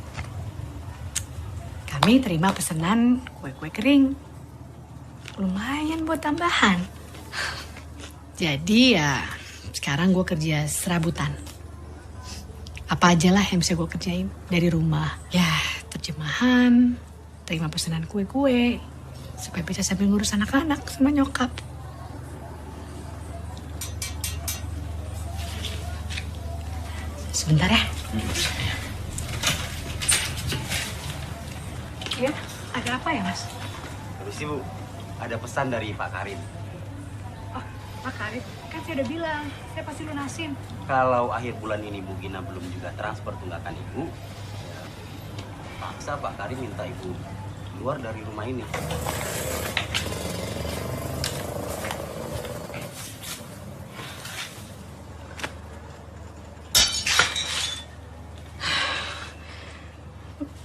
S7: Kami terima pesanan kue-kue kering. Lumayan buat tambahan. Jadi ya sekarang gue kerja serabutan. Apa aja lah yang bisa gue kerjain dari rumah. Ya terjemahan, terima pesanan kue-kue. Supaya bisa sambil ngurus anak-anak sama nyokap. Sebentar ya. Iya, ada apa ya, Mas?
S11: Habis Bu, ada pesan dari Pak Karim.
S7: Oh, Pak Karim, kan saya udah bilang, saya pasti lunasin.
S11: Kalau akhir bulan ini Bu Gina belum juga transfer tunggakan Ibu, ya, paksa Pak Karim minta Ibu keluar dari rumah ini.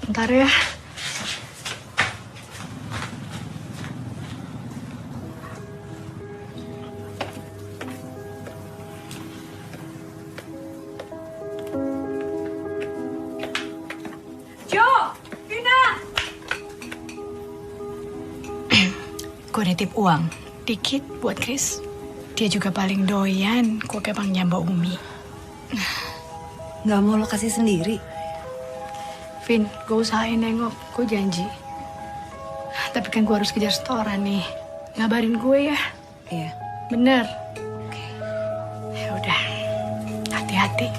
S7: Bentar ya.
S14: Jo, Vina.
S7: Gue nitip uang dikit buat Chris. Dia juga paling doyan kue kepangnya Mbak Umi.
S3: Nggak mau lo kasih sendiri?
S7: Vin, gue usahain nengok, gue janji. Tapi kan gue harus kejar setoran nih. Ngabarin gue ya.
S3: Iya.
S7: Bener. Oke. Ya udah. Hati-hati.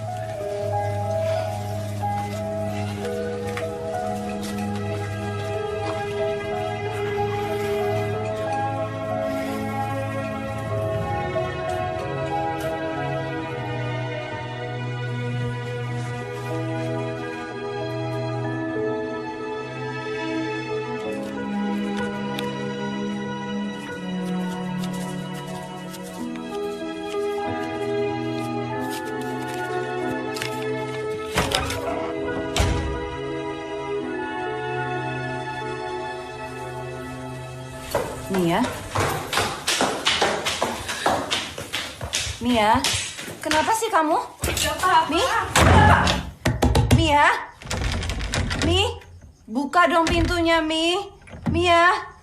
S5: Mia? Mia? Kenapa sih kamu? Mi? Mia? Mi? Buka dong pintunya, Mi. Mia?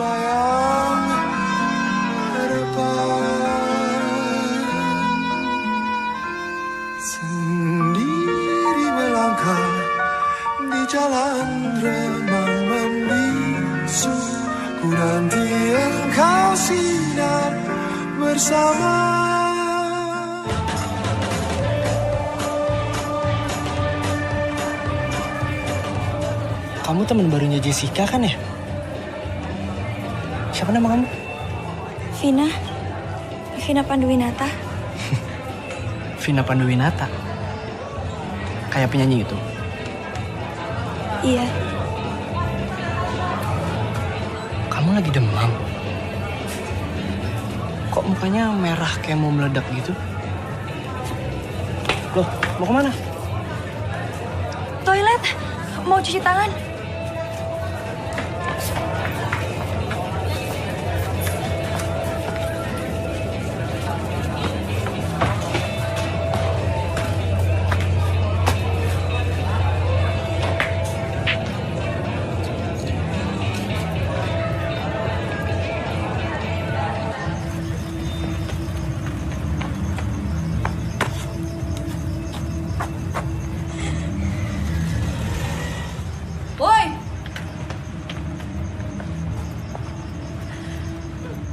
S1: terbayang ke depan. Sendiri melangkah di jalan remang membisu, ku nanti engkau sinar bersama.
S9: Kamu teman barunya Jessica kan ya? Siapa nama kamu?
S21: Vina Panduwinata.
S9: Vina Panduwinata. Kayak penyanyi itu.
S21: Iya.
S9: Kamu lagi demam? Kok mukanya merah kayak mau meledak gitu? Loh, mau kemana?
S21: Toilet. Mau cuci tangan.
S14: Woi!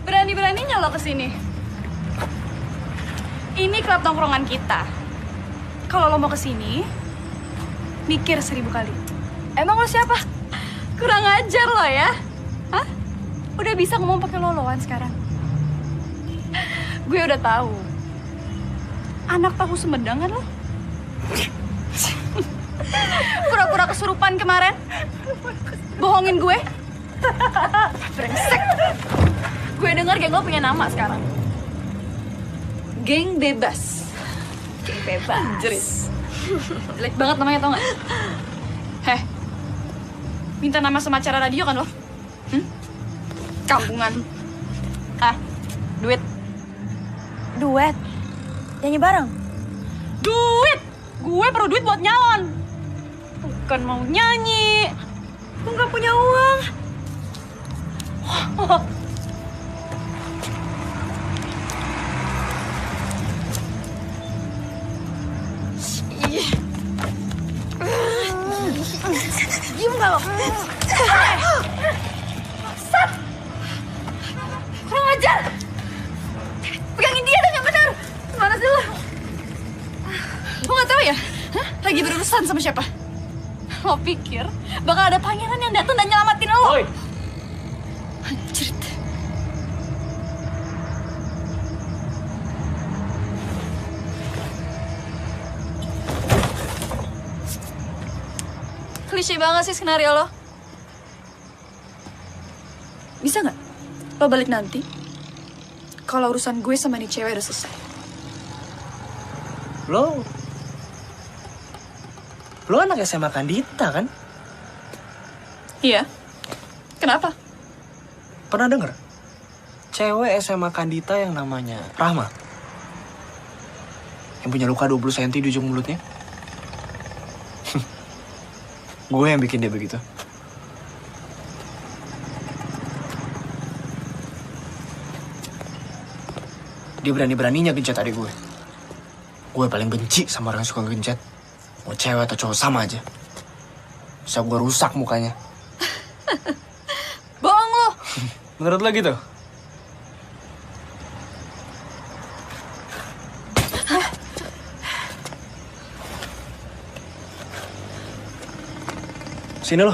S14: Berani-beraninya lo kesini. Ini klub tongkrongan kita. Kalau lo mau kesini, mikir 1000 kali. Emang lo siapa? Kurang ajar lo ya. Hah? Udah bisa ngomong pakai loloan sekarang. Gue udah tahu. Anak tahu Sumedang kan lo? Pura-pura kesurupan kemarin. Bohongin gue. Brengsek. Gue denger geng lo punya nama sekarang. Geng Bebas. Geng Bebas. Jerit. Jelek banget namanya, tau gak? Heh. Minta nama sama acara radio kan lo? Kampungan. Duit.
S21: Duet. Nyanyi bareng.
S14: Duit. Gue perlu duit buat nyalon. Bukan mau nyanyi. Gue gak punya uang.
S21: Diem gak lo?
S14: Sat! Kurang ajar! Pegangin dia dengan benar! Gimana sih lo? Lo gak tahu ya? Hah? Lagi berurusan sama siapa? Lo pikir bakal ada pangeran yang datang dan nyelamatin lo?
S9: Oi!
S14: Anjir. Klise banget sih skenario lo. Bisa nggak lo balik nanti kalau urusan gue sama nih cewek udah selesai?
S9: Lo anak SMA Kandita kan?
S14: Iya. Kenapa?
S9: Pernah denger? Cewek SMA Kandita yang namanya Rahma. Yang punya luka 20 cm di ujung mulutnya. Gue yang bikin dia begitu. Dia berani-beraninya gencet adik gue. Gue paling benci sama orang yang suka gencet. Mau cewek atau cowok sama aja. Bisa gue rusak mukanya.
S14: Bohong lo.
S9: Menurut lo gitu? Sini lo.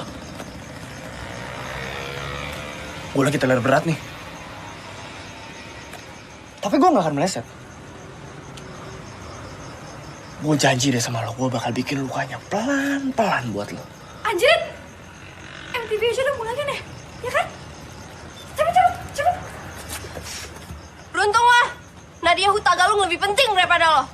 S9: Gue lagi teler berat nih. Tapi gue gak akan meleset. Gue janji deh sama lo, gue bakal bikin lukanya pelan-pelan buat lo.
S14: Anjir. MTV aja udah mulai kan ya? Ya kan? Cepet.
S13: Beruntung lah. Nadia Hutagalung lebih penting daripada lo.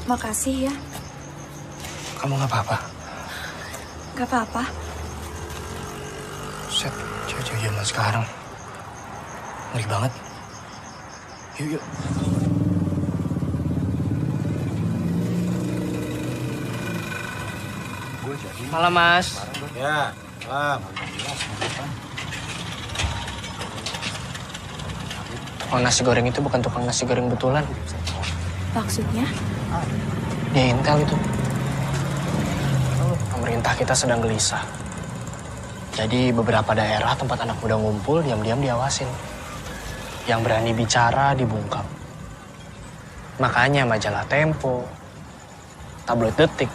S21: Makasih ya.
S9: Kamu gak apa-apa?
S21: Gak apa-apa.
S9: Set, cewek-cewek zaman sekarang. Ngeri banget.
S18: Yuk.
S9: Malam, Mas.
S18: Ya, malam.
S9: Tukang nasi goreng itu bukan tukang nasi goreng betulan.
S14: Maksudnya?
S9: Ya intel itu. Pemerintah kita sedang gelisah. Jadi beberapa daerah tempat anak muda ngumpul diam-diam diawasin. Yang berani bicara dibungkam. Makanya majalah Tempo, tabloid Detik,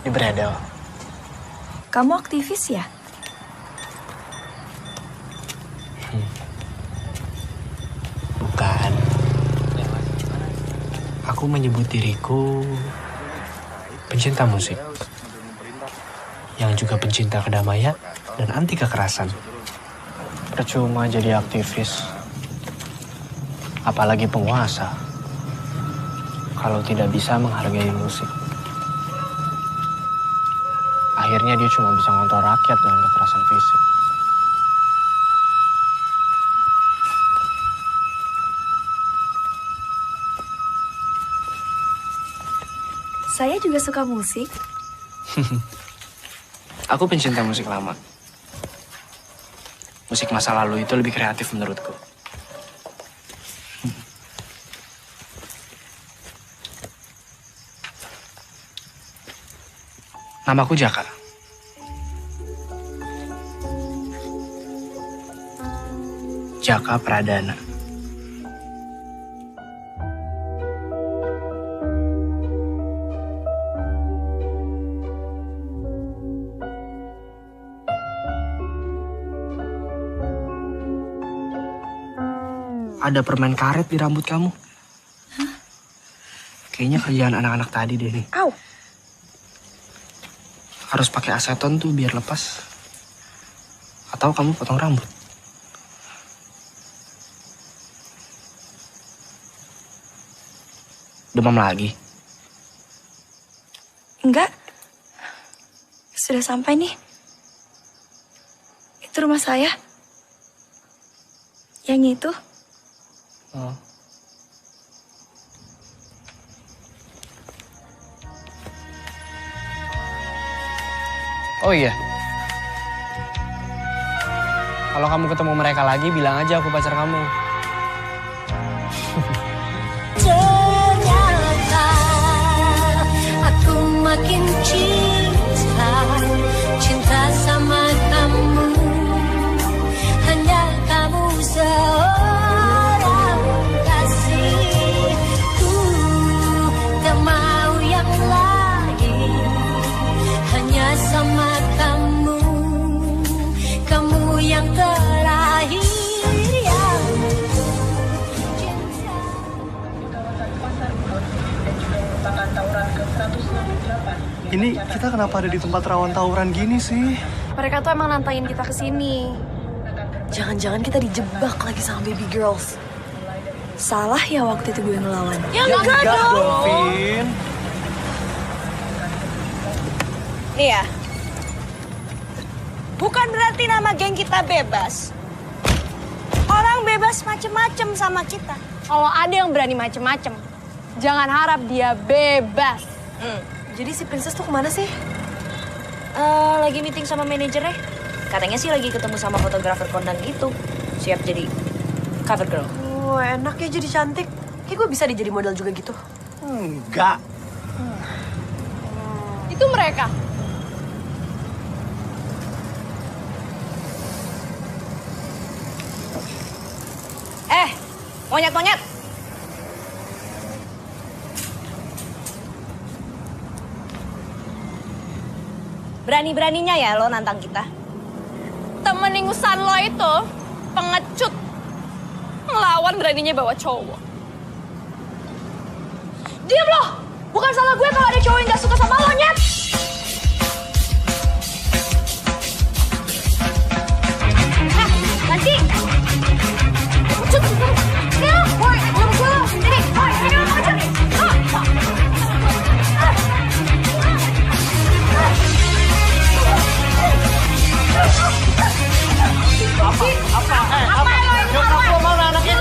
S9: diberedel.
S14: Kamu aktivis ya?
S9: Bukan. Aku menyebut diriku pencinta musik. Yang juga pencinta kedamaian dan anti kekerasan. Percuma jadi aktivis. Apalagi penguasa. Kalau tidak bisa menghargai musik. Akhirnya dia cuma bisa ngontrol rakyat dengan kekerasan fisik.
S14: Saya juga suka musik.
S9: Aku pencinta musik lama. Musik masa lalu itu lebih kreatif menurutku. Namaku Jaka. Jaka Pradana. Ada permen karet di rambut kamu.
S14: Hah?
S9: Kayaknya kerjaan anak-anak tadi deh nih.
S14: Au.
S9: Harus pakai aseton tuh biar lepas. Atau kamu potong rambut. Demam lagi?
S14: Enggak. Sudah sampai nih. Itu rumah saya. Yang itu.
S9: Oh. Oh iya. Kalau kamu ketemu mereka lagi, bilang aja aku pacar kamu.
S19: Ternyata aku makin cinta sama kamu. Hanya kamu seorang kasihku. Tak mau yang lain. Hanya sama kamu. Kamu yang terakhir yang
S18: Ini kita kenapa ada di tempat rawan tawuran gini sih?
S13: Mereka tuh emang nantangin kita kesini. Jangan-jangan kita dijebak lagi sama baby girls. Salah ya waktu itu gue ngelawan.
S18: Ya enggak dong, Vin.
S4: Nih ya, bukan berarti nama geng kita bebas. Orang bebas macem-macem sama kita.
S13: Kalau ada yang berani macem-macem, jangan harap dia bebas.
S10: Jadi si Princess tuh kemana sih? Lagi meeting sama manajernya. Katanya sih lagi ketemu sama fotografer kondang gitu. Siap jadi cover girl.
S13: Enak ya jadi cantik. Kayak gue bisa jadi model juga gitu.
S18: Enggak.
S13: Itu mereka.
S4: Monyet-monyet. Berani-beraninya ya lo nantang kita.
S14: Temen ingusan lo itu pengecut. Ngelawan beraninya bawa cowok. Diam lo! Bukan salah gue kalau ada cowok yang gak suka sama lo, Nyet!
S19: Hah, Nanti. Cut, ya, boy, belum gue lo. Sini, boy, sini lo aja.
S18: Apa? Nyokap lo mana anaknya?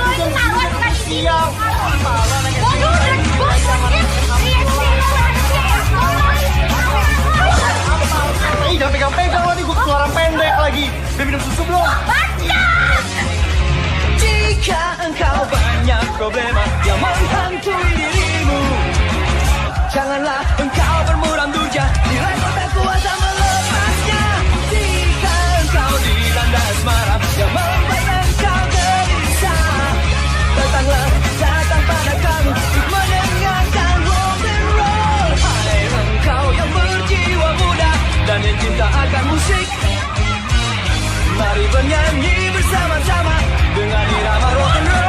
S20: minum susu belum? Jika engkau banyak problema yang menghantui dirimu, janganlah engkau bermuram durja, bila kau tak kuasa melepasnya. Jika engkau dilanda asmara yang membuat engkau gelisah, datang pada kami untuk mendengarkan rock and roll. Hai engkau yang berjiwa muda dan yang cinta akan musik, mari bernyanyi bersama-sama dengan irama rock and roll.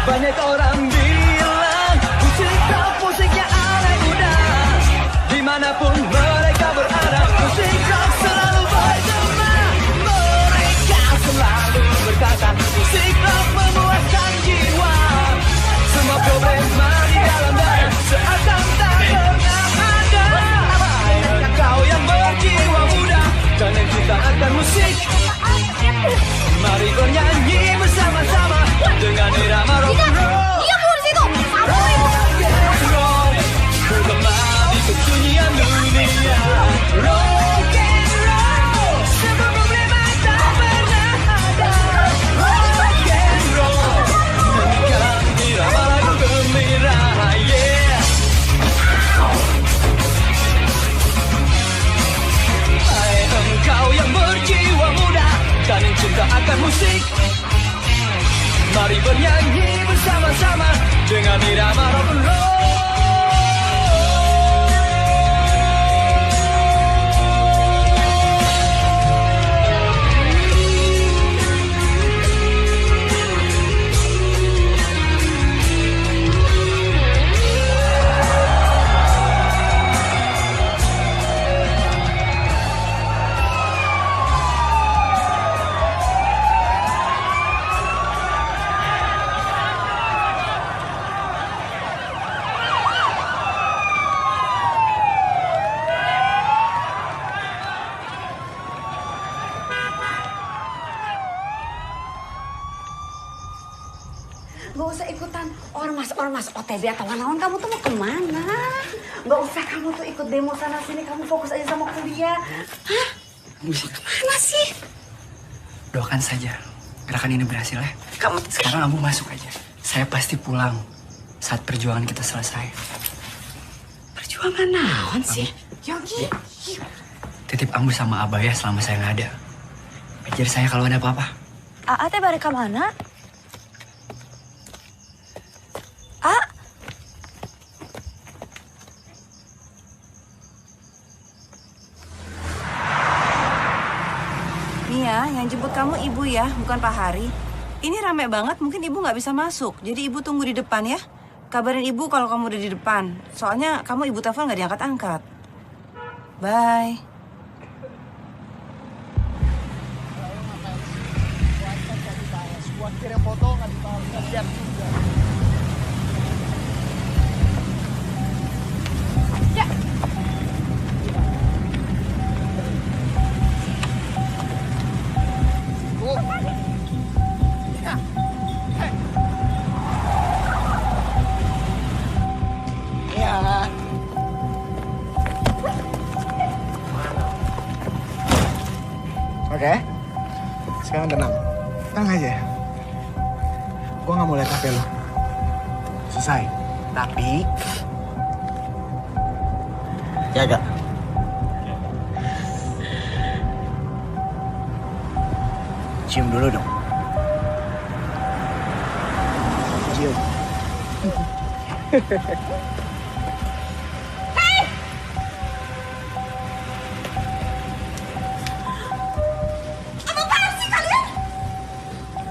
S20: Banyak orang bilang musik rock musiknya anak muda. Dimanapun mereka berada, musik rock selalu bergema. Mereka selalu berkata, musik rock memuaskan jiwa. Semua problema di dalam dada seakan tak pernah ada. Hai engkau yang berjiwa muda dan yang cinta akan musik, mari bernyanyi bersama-sama dengan irama rock and roll.
S19: Diam lu di situ.
S20: Rock and roll, bergema di kesunyian dunia. Rock and roll, semua problema tak pernah ada. Rock and roll, nyanyikan irama lagu gembira. Yeah. Hai engkau yang berjiwa muda dan yang cinta akan musik, mari bernyanyi bersama-sama dengan irama rock and roll.
S6: Gak usah ikutan ormas OTB atau naon, kamu tuh mau kemana? Gak usah kamu tuh ikut demo sana sini, kamu fokus aja sama kuliah. Hah? Kemana sih?
S9: Doakan saja gerakan ini berhasil ya. Sekarang Ambu masuk aja. Saya pasti pulang saat perjuangan kita selesai.
S6: Perjuangan naon sih? Yogi.
S9: Titip Ambu sama Abah ya selama saya nggak ada. Ajar saya kalau ada apa-apa.
S13: Aa teh balik ke mana?
S5: Mia, yang jemput kamu ibu ya, bukan Pak Hari. Ini rame banget, mungkin ibu nggak bisa masuk. Jadi ibu tunggu di depan ya. Kabarin ibu kalau kamu udah di depan. Soalnya kamu ibu telepon nggak diangkat-angkat. Bye.
S18: Kirim foto nggak lihat juga.
S19: Ya.
S18: Oke, sekarang tenang aja. Gue nggak mau lihat HP lo. Selesai. Tapi jaga. Cium dulu dong. Cium.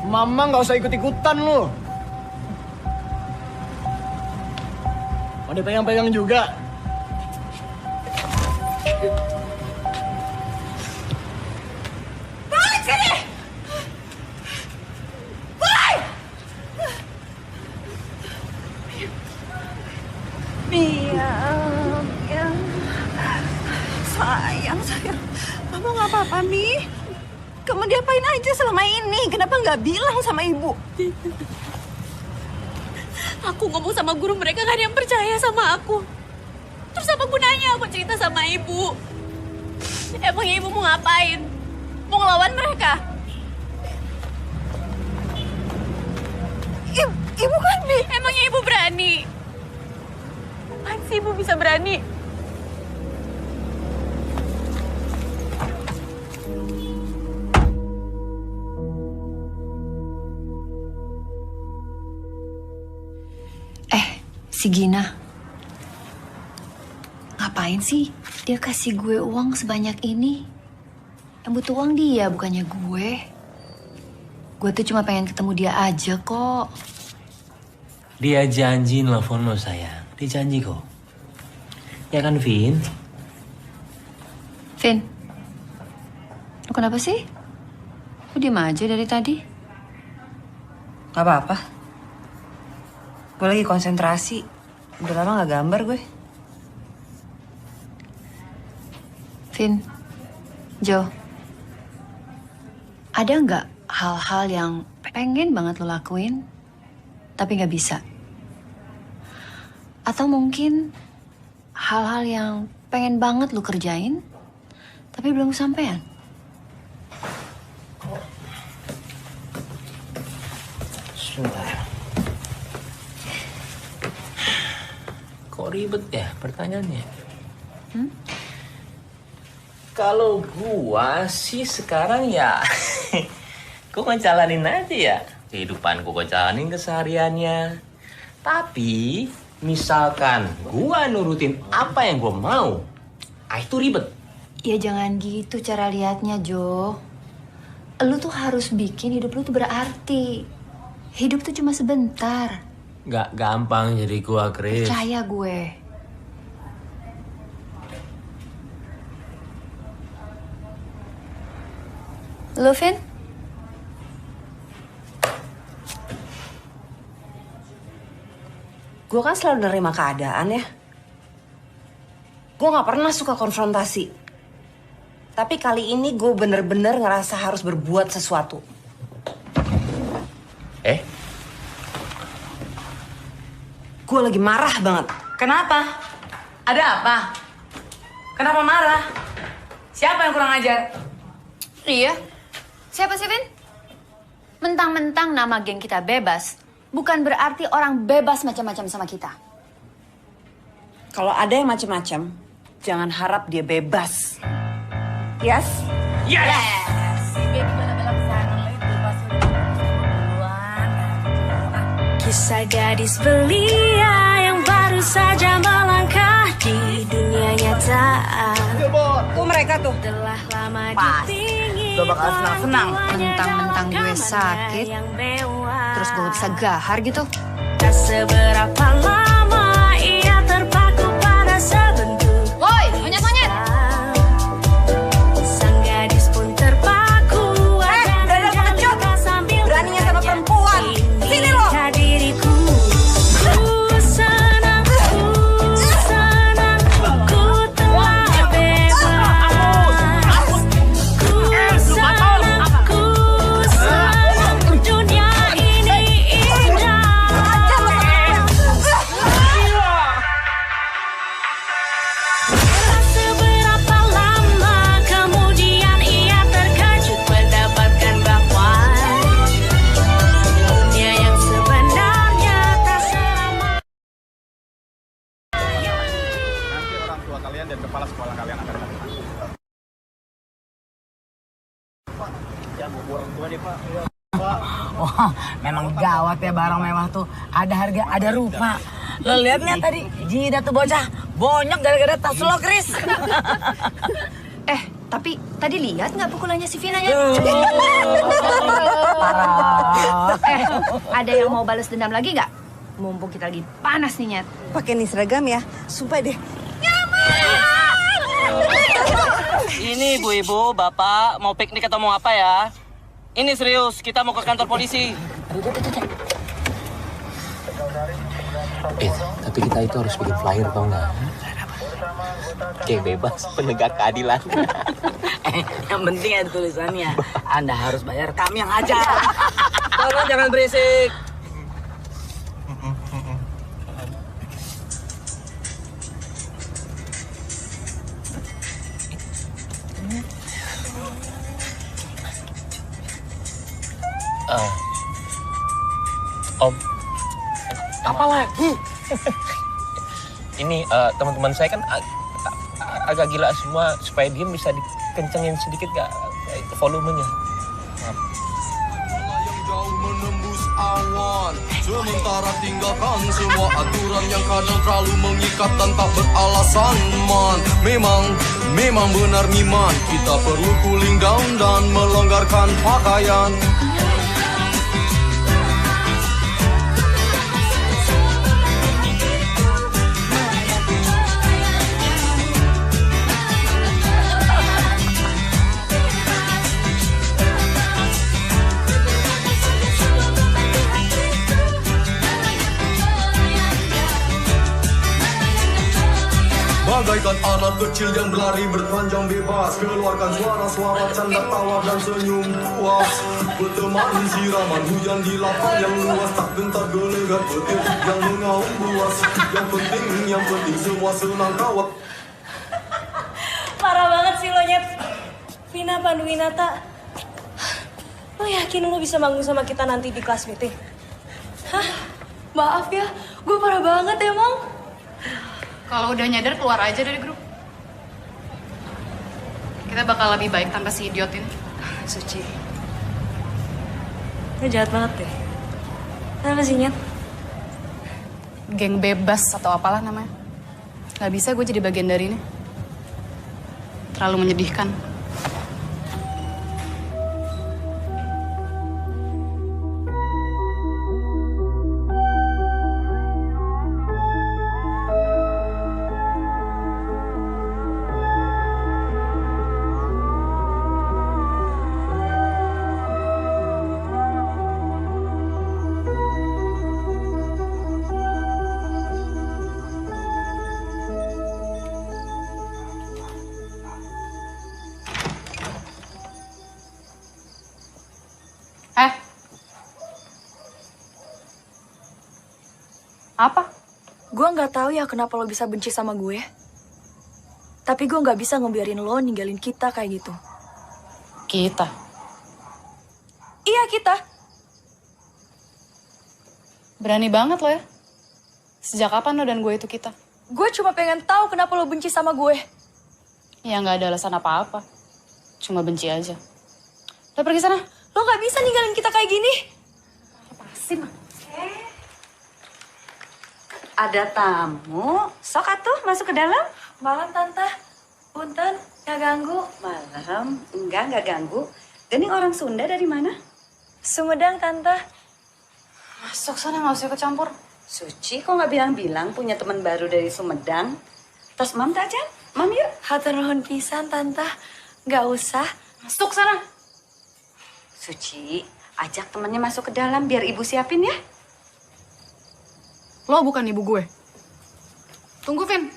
S18: Mama nggak usah ikut-ikutan lo. Mau dipegang-pegang juga.
S19: Balik sini! Balik!
S5: Mia. Sayang. Mama nggak apa-apa, Mi. Kamu diapain aja selama ini? Kenapa nggak bilang sama ibu?
S14: Aku ngomong sama guru, mereka gak ada yang percaya sama aku. Terus apa gunanya aku cerita sama ibu? Emangnya ibu mau ngapain? Mau ngelawan mereka?
S5: Ibu kan
S14: Emangnya ibu berani? Apaan sih ibu bisa berani?
S3: Si Gina. Ngapain sih dia kasih gue uang sebanyak ini? Yang butuh uang dia, bukannya gue. Gue tuh cuma pengen ketemu dia aja kok.
S17: Dia janji nelfon lo sayang. Dia janji kok. Ya kan Vin?
S3: Vin, lo kenapa sih? Lo diem aja dari tadi?
S5: Gak apa-apa. Gue lagi konsentrasi. Udah lama gak gambar gue.
S3: Vin, Jo, ada nggak hal-hal yang pengen banget lo lakuin, tapi nggak bisa? Atau mungkin hal-hal yang pengen banget lo kerjain, tapi belum kesampaian?
S17: Sebentar. Kok ribet ya pertanyaannya? Kalau gua sih sekarang ya, gua ngejalanin aja ya. Kehidupan gua jalanin kesehariannya. Tapi, misalkan gua nurutin apa yang gua mau, itu ribet.
S3: Ya jangan gitu cara liatnya, Jo. Lu tuh harus bikin hidup lu tuh berarti. Hidup tuh cuma sebentar.
S17: Gak gampang jadi gua, Chris.
S3: Percaya gue. Lu, Vin?
S5: Gue kan selalu nerima keadaan ya. Gue gak pernah suka konfrontasi. Tapi kali ini gue bener-bener ngerasa harus berbuat sesuatu. Gue lagi marah banget.
S2: Kenapa? Ada apa? Kenapa marah? Siapa yang kurang ajar?
S3: Iya. Siapa sih, Vin? Mentang-mentang nama geng kita bebas, bukan berarti orang bebas macam-macam sama kita.
S5: Kalau ada yang macam-macam, jangan harap dia bebas. Yes?
S2: Yes!
S19: Kisah gadis belia yang baru saja melangkah di dunia nyata.
S5: Tuh mereka tuh.
S19: Telah lama
S3: ditinggi. Gue bakal senang-senang. Mentang-mentang gue sakit, terus gue bisa gahar gitu.
S19: Tak seberapa lama ia terpaku pada sebentuk.
S3: Woi, monyet-monyet!
S19: Sang gadis pun terpaku.
S5: Dada pengecut! Beraninya sama perempuan. Sini lo!
S19: Diriku. Ku senang, ku telah bebas. Ku senang, dunia ini indah. Seberapa lama kemudian ia terkejut mendapatkan bahwa dunia yang sebenarnya tak selama.
S8: Nanti orang tua kalian dan kepala sekolah kalian akan datang. Ya, orang tua deh, Pak.
S2: Wah, memang gawat ya barang mewah tuh. Ada harga, ada rupa. Lo lihat nih tadi, Jida tuh bocah bonyok gara-gara tas lo, Chris.
S3: Tapi tadi lihat nggak pukulannya si Vina ya? Ada yang mau balas dendam lagi nggak? Mumpung kita lagi panas nih, Nyet.
S5: Pakai nih seragam ya. Sumpah deh.
S12: Ini ibu-ibu, bapak mau piknik atau mau apa ya? Ini serius, kita mau ke kantor polisi.
S17: Tapi kita itu harus bikin flyer tau nggak? Kayak bebas penegak keadilan.
S2: Yang penting ada tulisannya. Anda harus bayar, kami yang ajar.
S12: Tolong jangan berisik.
S17: Om,
S12: Apa lagi?
S17: ini teman-teman saya kan agak gila semua, supaya dia bisa dikencengin sedikit gak volumenya.
S1: Menembus awan, sementara tinggalkan semua aturan yang kadang terlalu mengikat dan tak beralasan. Man, memang benar Miman, kita perlu cooling down dan melonggarkan pakaian. Bagaikan anak kecil yang berlari bertelanjang bebas, keluarkan suara-suara canda tawa dan senyum puas. Berteman siraman hujan di lapang yang luas, tak gentar gelegar petir yang mengaum buas. Yang penting semua senang kawat.
S13: Parah banget sih lo, Nyet. Vina Panduwinata, lo yakin lo bisa manggung sama kita nanti di kelas meeting?
S14: Hah? Maaf ya, gue parah banget emang.
S7: Kalau udah nyadar, keluar aja dari grup. Kita bakal lebih baik tanpa si idiot ini.
S13: Suci. Lo jahat banget deh. Kenapa sih, Nyet?
S7: Geng bebas atau apalah namanya. Gak bisa gue jadi bagian dari ini. Terlalu menyedihkan. Apa?
S21: Gue nggak tahu ya kenapa lo bisa benci sama gue. Tapi gue nggak bisa ngebiarin lo ninggalin kita kayak gitu.
S7: Kita?
S21: Iya, kita.
S7: Berani banget lo ya. Sejak kapan lo dan gue itu kita?
S21: Gue cuma pengen tahu kenapa lo benci sama gue.
S7: Ya nggak ada alasan apa-apa. Cuma benci aja. Lo pergi sana.
S21: Lo nggak bisa ninggalin kita kayak gini.
S7: Apa sih, Mak?
S6: Ada tamu, sok atuh masuk ke dalam.
S21: Malam, Tante. Punten, nggak ganggu.
S6: Malam, enggak ganggu. Ini orang Sunda dari mana?
S21: Sumedang, Tante.
S7: Masuk sana, nggak usah ikut campur.
S6: Suci, kok nggak bilang-bilang punya teman baru dari Sumedang? Tas Mam Tajan, Mam yuk.
S21: Hatur nuhun pisan, Tante. Nggak usah.
S7: Masuk sana.
S6: Suci, ajak temannya masuk ke dalam biar ibu siapin ya.
S7: Lo bukan ibu gue. Tunggu, Vin.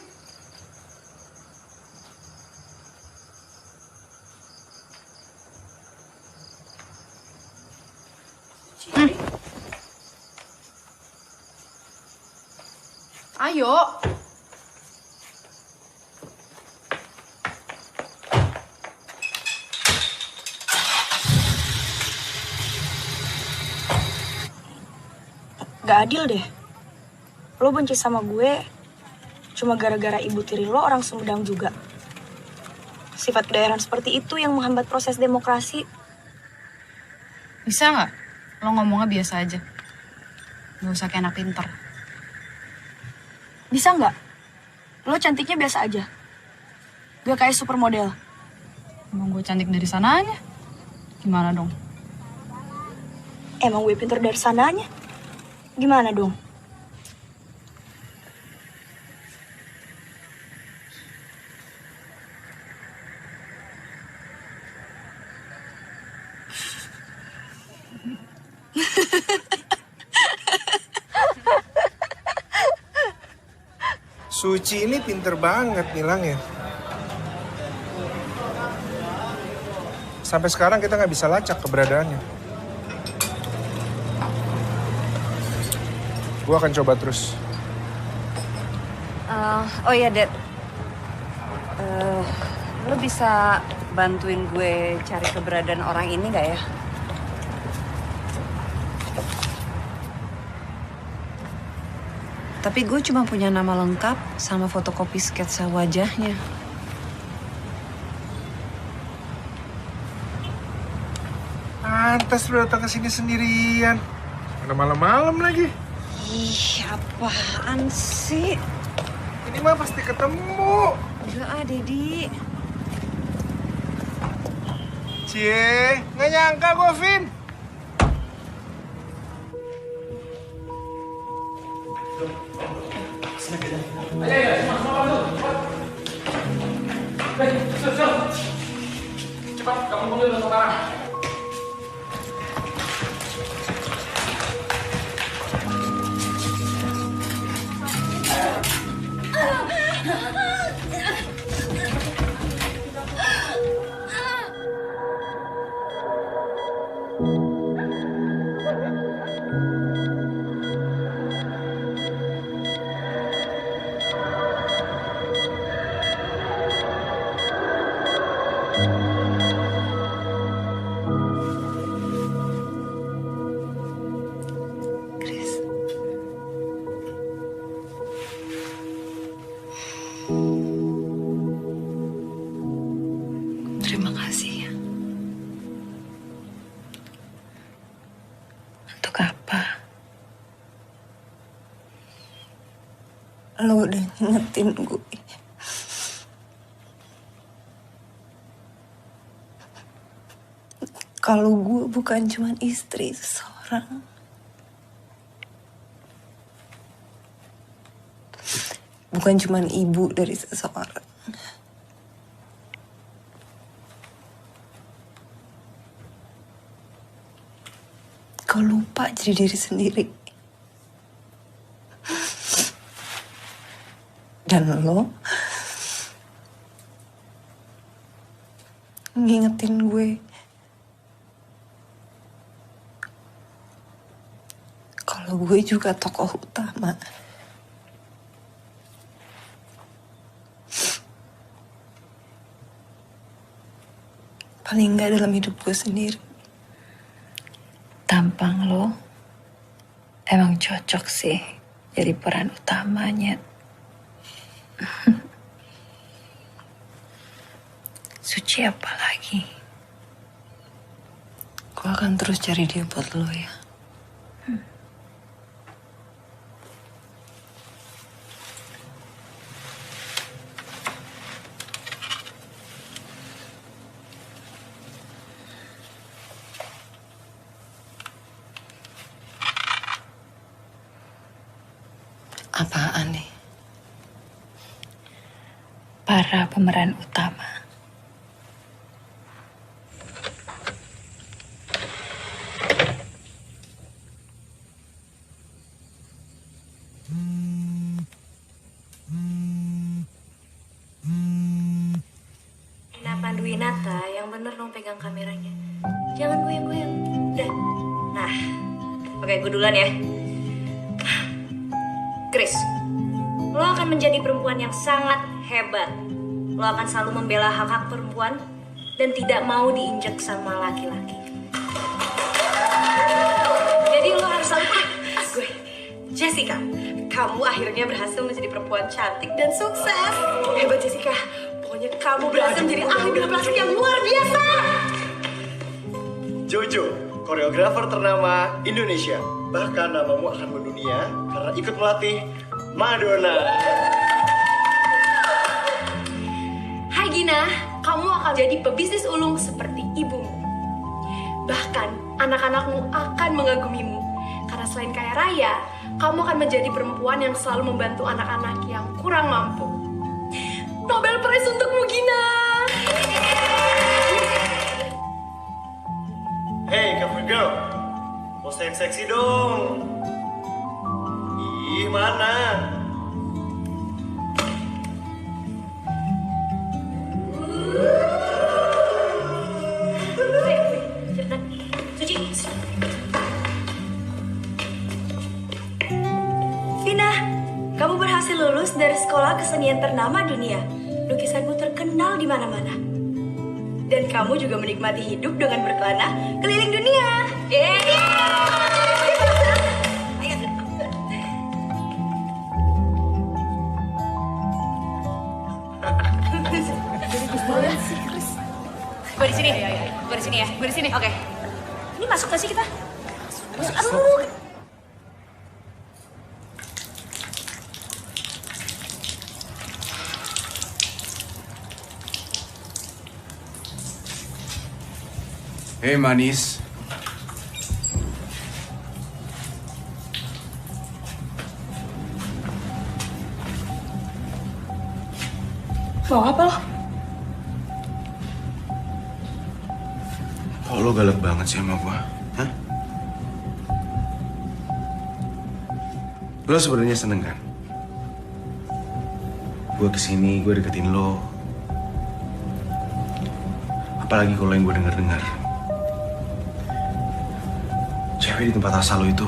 S7: Ayo.
S21: Gak adil deh. Lo benci sama gue cuma gara-gara ibu tiri lo orang Sumedang juga. Sifat kedaerahan seperti itu yang menghambat proses demokrasi.
S7: Bisa nggak? Lo ngomongnya biasa aja. Gak usah kayak anak pinter.
S21: Bisa nggak? Lo cantiknya biasa aja. Gak kayak supermodel.
S7: Emang gue cantik dari sananya? Gimana dong?
S21: Emang gue pinter dari sananya? Gimana dong?
S16: Suci ini pinter banget bilangnya. Sampai sekarang kita nggak bisa lacak keberadaannya. Gue akan coba terus.
S5: Oh iya, Dad. Lo bisa bantuin gue cari keberadaan orang ini nggak ya? Tapi gue cuma punya nama lengkap sama fotokopi sketsa wajahnya.
S16: Pantes lu datang ke sini sendirian. Mana malam-malam lagi.
S5: Ih, apaan sih?
S16: Ini mah pasti ketemu.
S5: Enggak ah, Dedi.
S16: Cie, nggak nyangka gue, Vin.
S9: Cepat, kamu kumpulin sekarang.
S3: Terima kasih ya. Untuk apa?
S5: Lo udah ngingetin gue. Kalau gue bukan cuma istri seseorang. Bukan cuma ibu dari seseorang. Kau lupa jadi diri sendiri. Dan lo ngingetin gue kalau gue juga tokoh utama. Paling nggak dalam hidup gue sendiri.
S3: Tampang lo emang cocok sih jadi peran utamanya. Suci apa lagi?
S5: Gue akan terus cari dia buat lo ya. Apaan nih?
S3: Para pemeran utama.
S10: Nah, Panduwinata, yang bener dong pegang kameranya. Jangan goyang-goyang. Udah. Nah, oke, gue duluan ya. Chris, lo akan menjadi perempuan yang sangat hebat. Lo akan selalu membela hak-hak perempuan dan tidak mau diinjak sama laki-laki. Jadi lo harus selalu gue. Jessica, kamu akhirnya berhasil menjadi perempuan cantik dan sukses. Hebat Jessica. Pokoknya kamu berhasil menjadi ahli bela plastik yang luar biasa.
S18: Jojo, koreografer ternama Indonesia. Bahkan namamu akan mendunia karena ikut melatih Madonna.
S14: Hai Gina, kamu akan jadi pebisnis ulung seperti ibumu. Bahkan anak-anakmu akan mengagumimu. Karena selain kaya raya, kamu akan menjadi perempuan yang selalu membantu anak-anak yang kurang mampu. Nobel Prize untukmu, Gina!
S18: Hey, cover girl. Pose yang seksi dong. Ih, mana?
S21: Kamu berhasil lulus dari sekolah kesenian ternama dunia. Lukisanmu terkenal di mana-mana. Dan kamu juga menikmati hidup dengan berkelana keliling dunia.
S14: Gue di sini. Gue di sini ya. Gue di sini. Oke. Ini masuk gak sih kita? Masuk. Aduh.
S16: Hei manis.
S14: Mau apa lo?
S16: Kok lo galak banget sih sama gua? Hah? Lo sebenarnya seneng kan? Gua kesini, gua deketin lo. Apalagi kalau yang gua denger-dengar. Cewek di tempat asal lo itu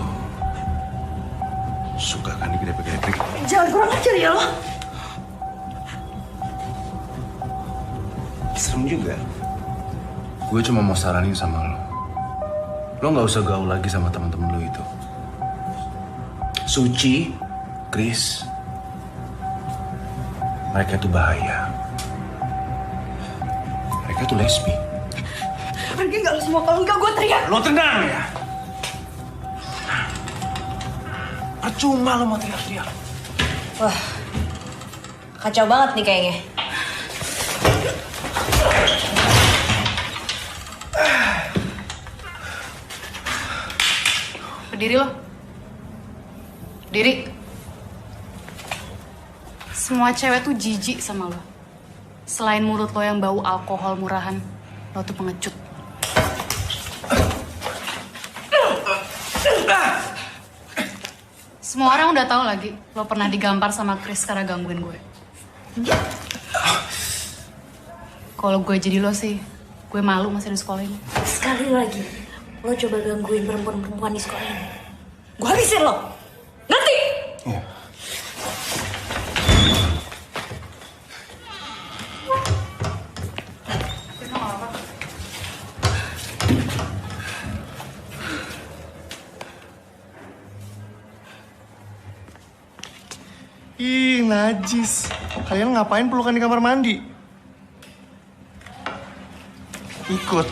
S16: suka kan digedepek-gedepek.
S21: Jangan kurang ajar ya lo.
S16: Serem juga. Gue cuma mau saranin sama lo. Lo nggak usah gaul lagi sama teman-teman lo itu. Suci, Chris, mereka itu bahaya. Mereka itu lesbi.
S21: Pergi nggak lo semua, kalau nggak gue teriak.
S16: Lo tenang ya. Percuma lo mau teriak-teriak.
S10: Wah, kacau banget nih kayaknya.
S7: Berdiri lo. Diri. Semua cewek tuh jijik sama lo. Selain mulut lo yang bau alkohol murahan, lo tuh pengecut. Semua orang udah tahu lagi, lo pernah digampar sama Chris karena gangguin gue. Kalau gue jadi lo sih, gue malu masih di sekolah ini.
S21: Sekali lagi, lo coba gangguin perempuan-perempuan di sekolah ini. Gue habisin lo. Ngerti?
S16: Iya.
S18: Ih, najis. Kalian ngapain pelukan di kamar mandi? Ikut.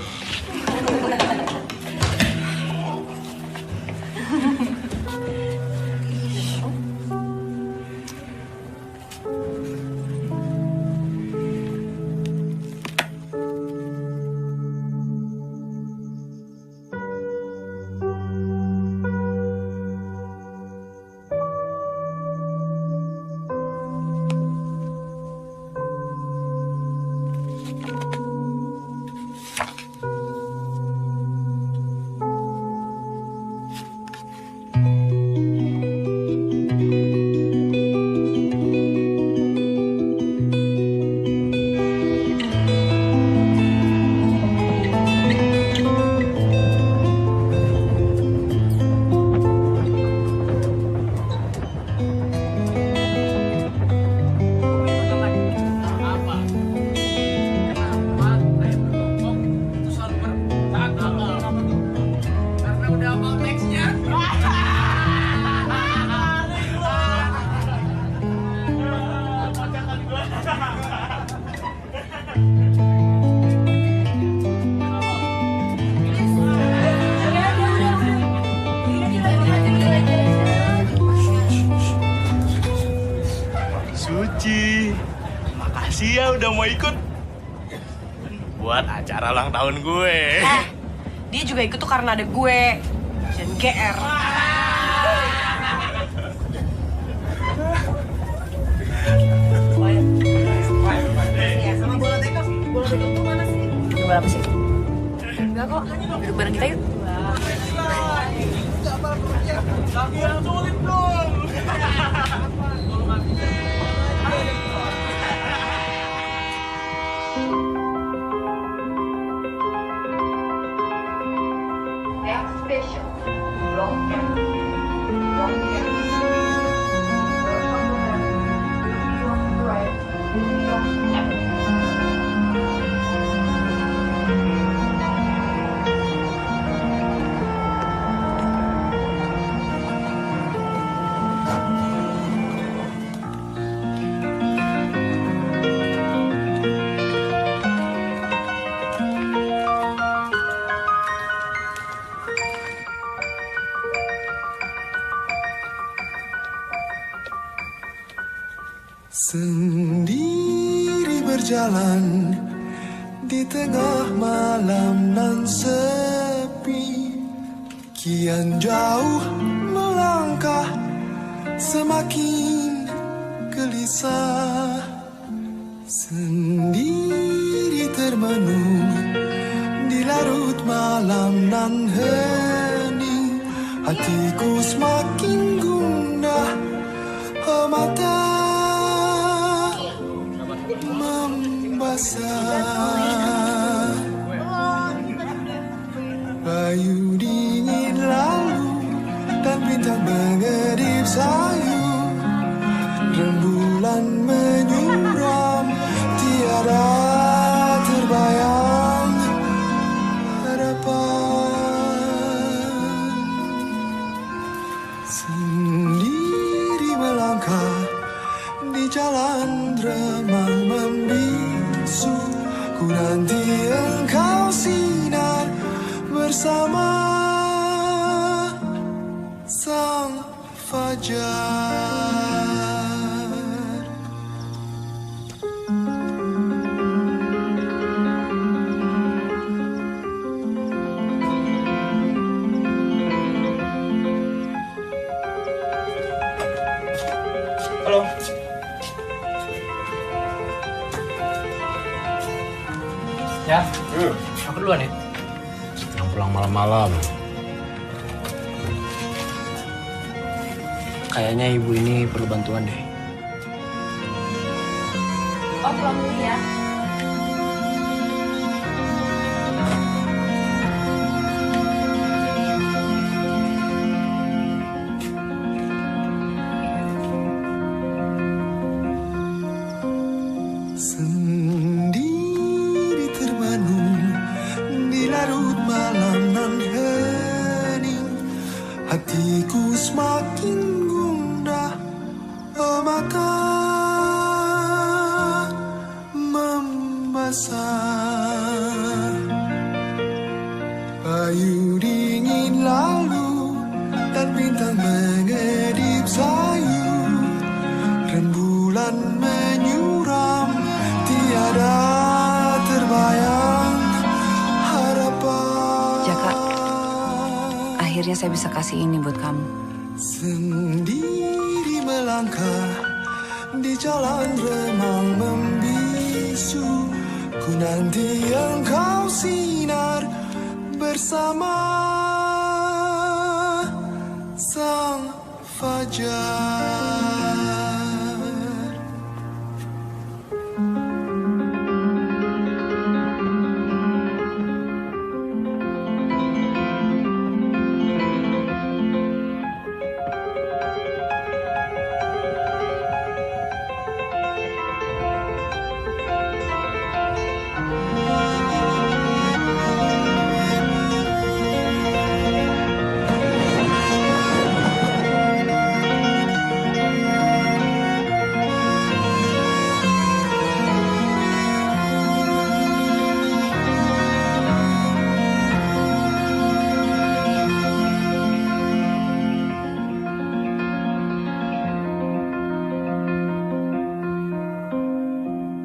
S18: Suci, makasih ya udah mau ikut. Buat acara ulang tahun gue.
S13: Dia juga ikut tuh karena ada gue. Dan GR.
S21: Sama bola teko. Bola teko tuh mana sih?
S10: Bola apa sih?
S21: Enggak kok.
S10: Duduk bareng kita yuk.
S18: Kaki yang sulit dong.
S21: Special. Long hair.
S1: Sendiri berjalan di tengah malam nan sepi, kian jauh melangkah semakin gelisah. Sendiri termenung di larut malam nan hening, hatiku semakin gundah, mata membasah. Bayu dingin lalu dan bintang mengedip sayu, rembulan menyuram, tiada terbayang harapan. Sendiri melangkah di jalan remang membisu, ku nanti engkau sinar bersama sang fajar.
S9: Halo. Ya, aku duluan ya.
S17: Yang pulang malam-malam.
S9: Kayaknya ibu ini perlu bantuan deh.
S14: Oh, pulang dulu ya.
S1: Sendiri termenung di larut malam nan hening, hatiku semakin gundah, mata membasah. Bayu dingin lalu dan bintang mengedip sayu, rembulan menyuram, tiada terbayang harapan.
S5: Jaka, akhirnya saya bisa kasih ini buat kamu.
S1: Sendiri melangkah di jalan remang membisu, ku nanti engkau sinar bersama sang fajar.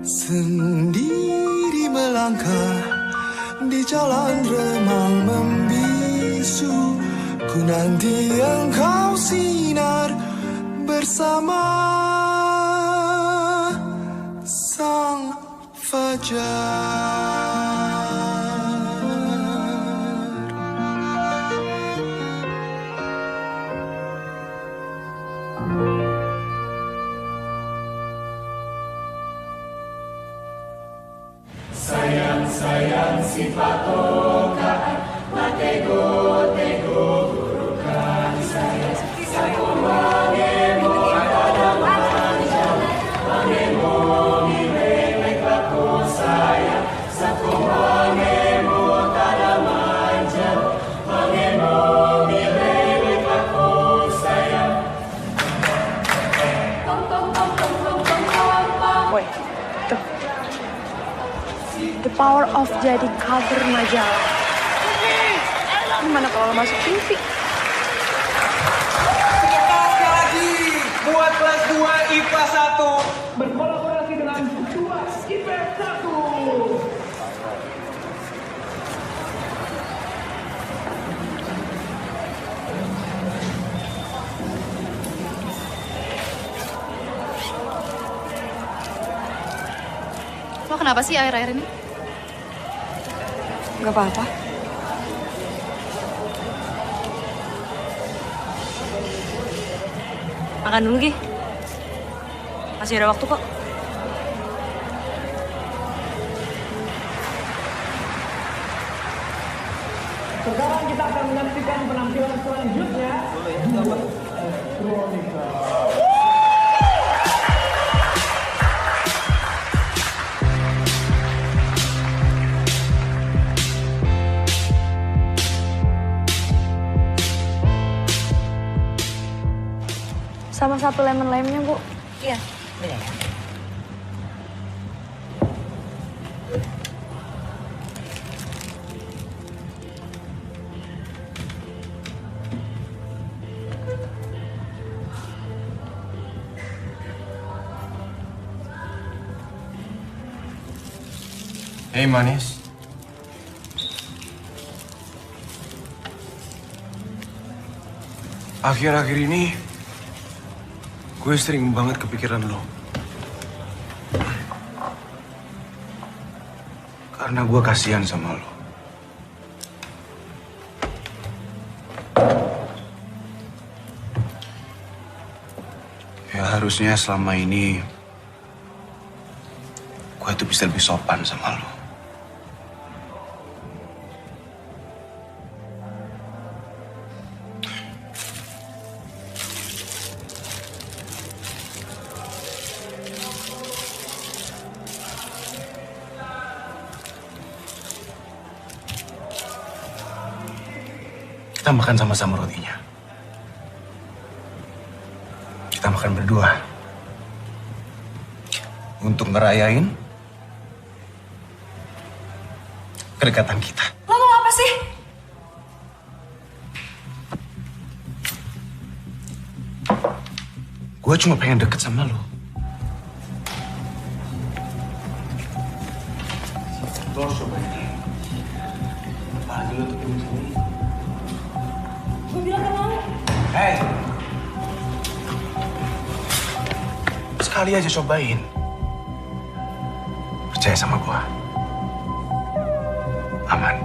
S1: Sendiri melangkah di jalan remang membisu, ku nanti engkau sinar bersama sang fajar.
S20: Sayang sifat toka, matego gurukan saya. Sako mangemo ada manja, mangemo milek lako saya. Sako mangemo ada manja, mangemo milek lako saya.
S21: Woi, tuh. The power of jadi cover majalah. Gimana kalau lo masuk TV?
S11: Sekali lagi buat kelas 2
S20: IPA 1 berkolaborasi dengan Tuas IPS 1.
S14: Lo kenapa sih akhir-akhir ini?
S3: Gak apa-apa.
S10: Makan dulu, Gi. Masih ada waktu kok.
S20: Sekarang kita akan menyaksikan penampilan selanjutnya. Elektronika.
S21: Sama satu lemon lime-nya, Bu.
S2: Iya, beda ya.
S16: Hei manis. Akhir-akhir ini gue sering banget kepikiran lo. Karena gue kasihan sama lo. Ya harusnya selama ini gue tuh bisa lebih sopan sama lo. Kita makan sama-sama rotinya. Kita makan berdua. Untuk ngerayain kedekatan kita.
S14: Lo mau apa sih?
S16: Gue cuma pengen deket sama lo. Lo harus coba ini. Apalagi lo tuh ini.
S14: Gue bilang kan mau.
S16: Hei! Sekali aja cobain. Percaya sama gua. Aman.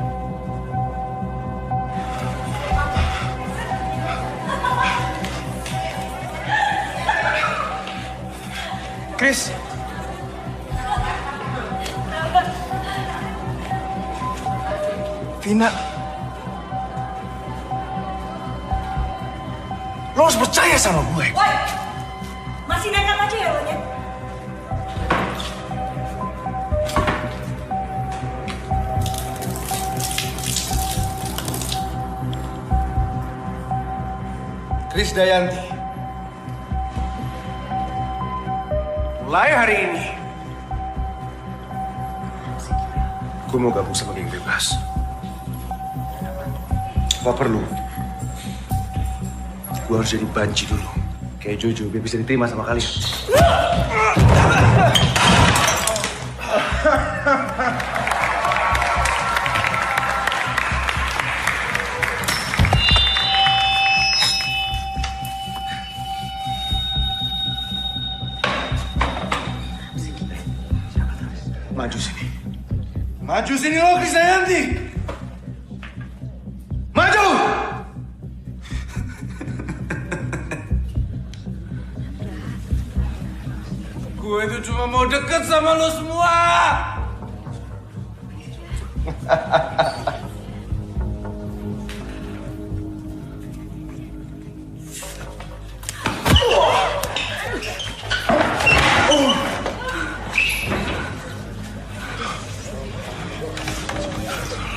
S16: Chris! Vina! Lo harus percaya sama gue.
S14: Woi, masih nekat aja ya lo nya.
S16: Chris Dayanti. Mulai hari ini, gue mau gabung sama geng bebas. Gak perlu. Gue harus jadi banci dulu. Kayak Jojo, biar bisa diterima sama kalian. Maju sini. Maju sini lo, Chris Dayanti! Maju! Gue itu cuma mau deket sama lo semua.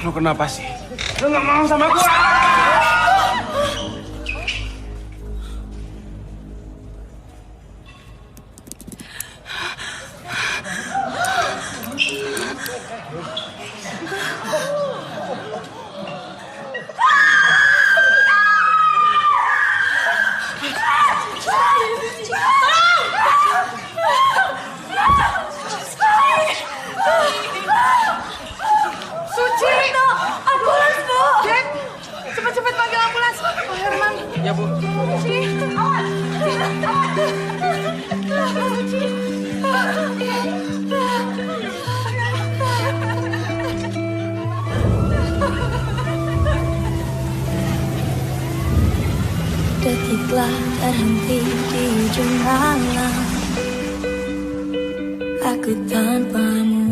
S16: Lo kenapa sih? Lo gak mau sama gue?
S19: telah terhenti di ujung malam. Aku tanpamu,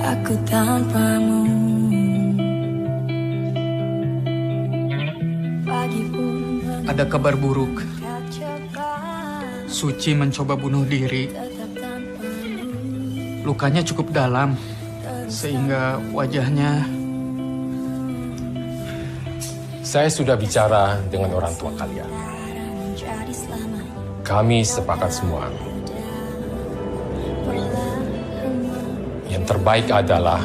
S19: aku tanpamu. Pagi pun
S15: Ada kabar buruk. Suci mencoba bunuh diri. Lukanya cukup dalam, sehingga wajahnya...
S22: Saya sudah bicara dengan orang tua kalian. Kami sepakat semua. Yang terbaik adalah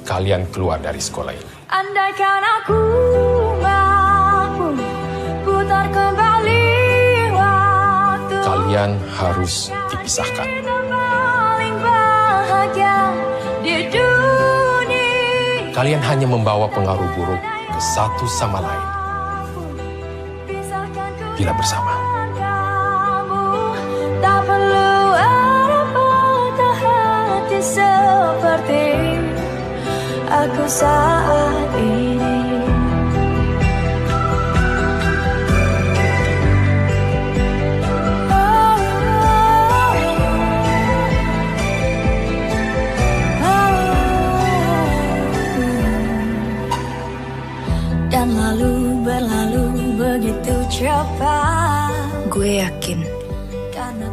S22: kalian keluar dari sekolah ini.
S19: Andaikan aku mampu putar kembali waktu.
S22: Kalian harus dipisahkan.
S19: Paling bahagia di dunia.
S22: Kalian hanya membawa pengaruh buruk ke satu sama lain. Bila bersama.
S19: Kamu tak perlu ada patah hati seperti aku saat ini. Dan lalu berlalu begitu cepat.
S3: Gue yakin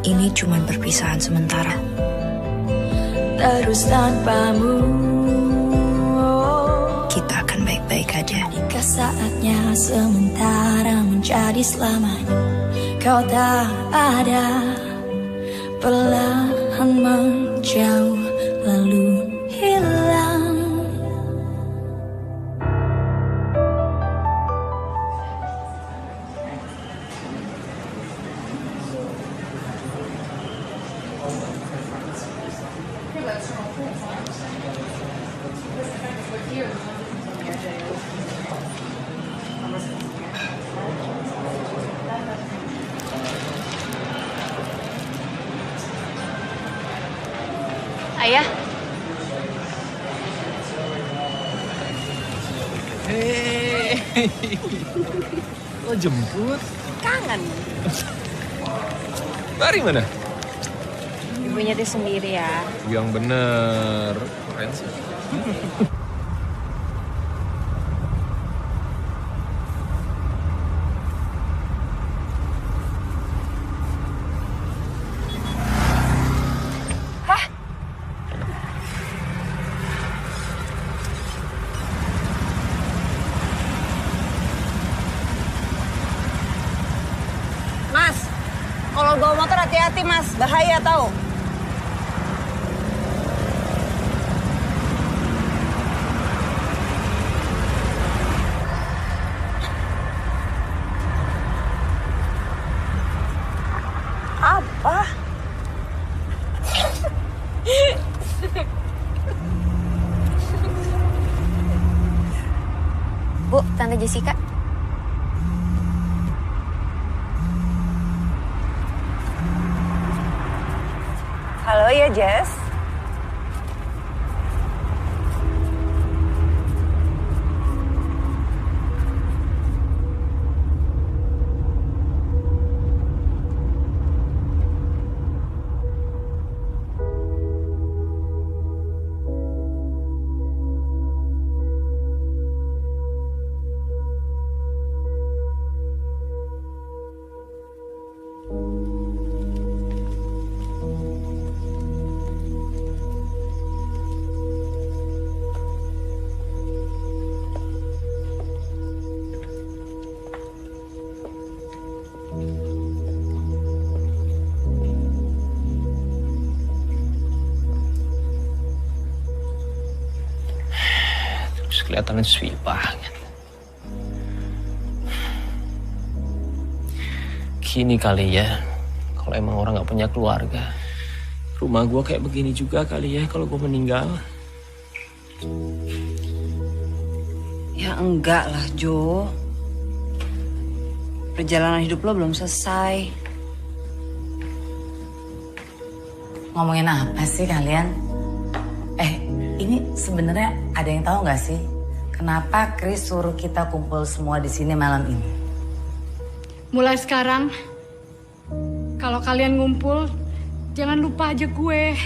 S3: ini cuma perpisahan sementara.
S19: Terus tanpamu
S3: Kita akan baik-baik aja.
S19: jika saatnya sementara menjadi selamanya. Kau tak ada, perlahan menjauh lalu hilang.
S14: Ayah,
S17: Lo jemput?
S5: Kangen.
S17: Dari mana?
S5: Ibu nyetir sendiri ya.
S17: Yang bener. Keren sih.
S5: Mas, kalau bawa motor hati-hati mas, bahaya tau. Apa?
S10: Bu, Tante Jessica.
S5: Halo ya Jess.
S17: Terus kelihatannya sweet banget. Gini kali ya, kalau emang orang nggak punya keluarga, rumah gue kayak begini juga kali ya kalau gue meninggal.
S5: Ya enggak lah Jo. Perjalanan hidup lo belum selesai.
S2: Ngomongin apa sih kalian? Ini sebenarnya ada yang tahu nggak sih kenapa Chris suruh kita kumpul semua di sini malam ini?
S14: Mulai sekarang, kalau kalian ngumpul, jangan lupa aja gue.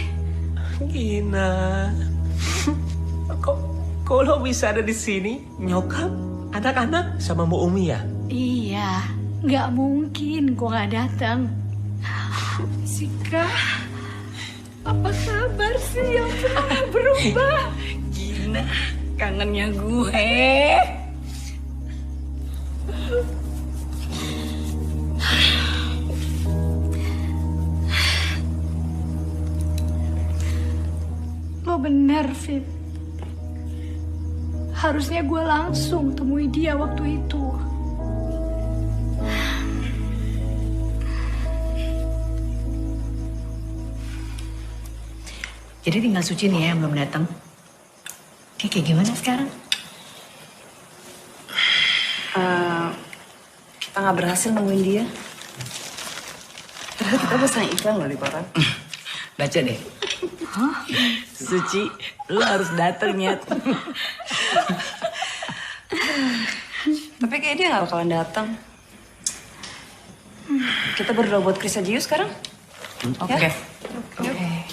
S17: Gina, kok lo bisa ada di sini? Nyokap, anak-anak, sama Bu Umi ya?
S14: Iya, nggak mungkin gue nggak datang. Sika, apa kabar sih yang pernah berubah?
S2: Gina, kangennya gue.
S14: Lo bener, Fit. Harusnya gue langsung temui dia waktu itu.
S3: Jadi tinggal Suci nih ya yang belum datang. Kayak gimana sekarang?
S5: Kita nggak berhasil nemuin dia. Ternyata kita pasang iklan loh di koran.
S2: Baca deh. Suci, lu harus dateng ya.
S5: Tapi kayak dia nggak bakalan datang. Kita berdoa buat Chris aja yuk sekarang.
S2: Oke.
S5: Ya?
S2: Oke.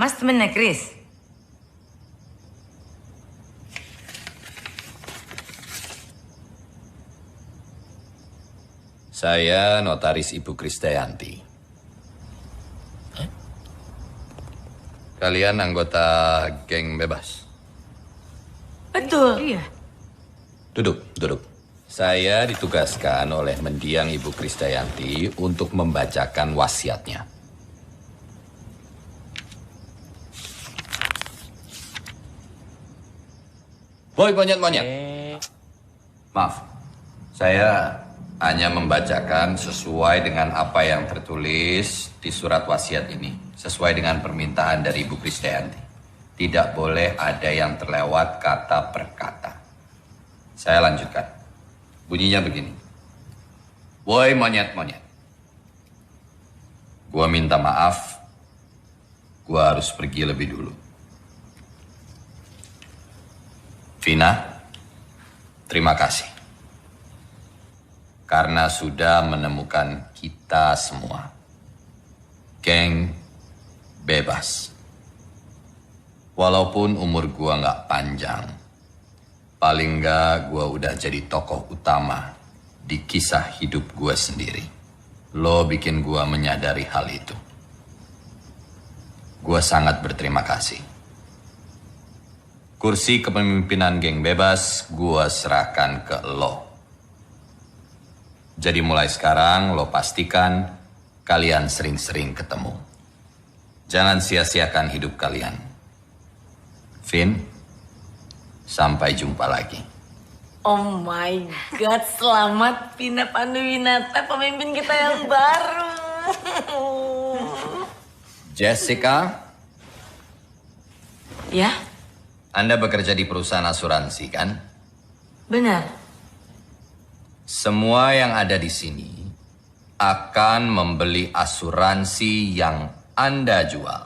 S2: Mas temennya Chris?
S4: Saya notaris Ibu Krisdayanti. Kalian anggota geng bebas?
S2: Betul. Iya.
S4: Duduk. Saya ditugaskan oleh mendiang Ibu Krisdayanti untuk membacakan wasiatnya. Boy monyet-monyet. Maaf, saya hanya membacakan sesuai dengan apa yang tertulis di surat wasiat ini. Sesuai dengan permintaan dari Ibu Krisdayanti. Tidak boleh ada yang terlewat kata per kata. Saya lanjutkan. Bunyinya begini. Boy monyet-monyet. Gua minta maaf. Gua harus pergi lebih dulu. Vina, terima kasih. Karena sudah menemukan kita semua. Geng bebas. Walaupun umur gua nggak panjang, paling nggak gua udah jadi tokoh utama di kisah hidup gua sendiri. Lo bikin gua menyadari hal itu. Gua sangat berterima kasih. Kursi kepemimpinan geng bebas gua serahkan ke lo. Jadi mulai sekarang lo pastikan kalian sering-sering ketemu. Jangan sia-siakan hidup kalian. Vin, sampai jumpa lagi.
S2: Oh my God, selamat Vina Panduwinata, pemimpin kita yang baru.
S4: Jessica?
S2: Ya?
S4: Anda bekerja di perusahaan asuransi, kan?
S2: Benar.
S4: Semua yang ada di sini akan membeli asuransi yang Anda jual.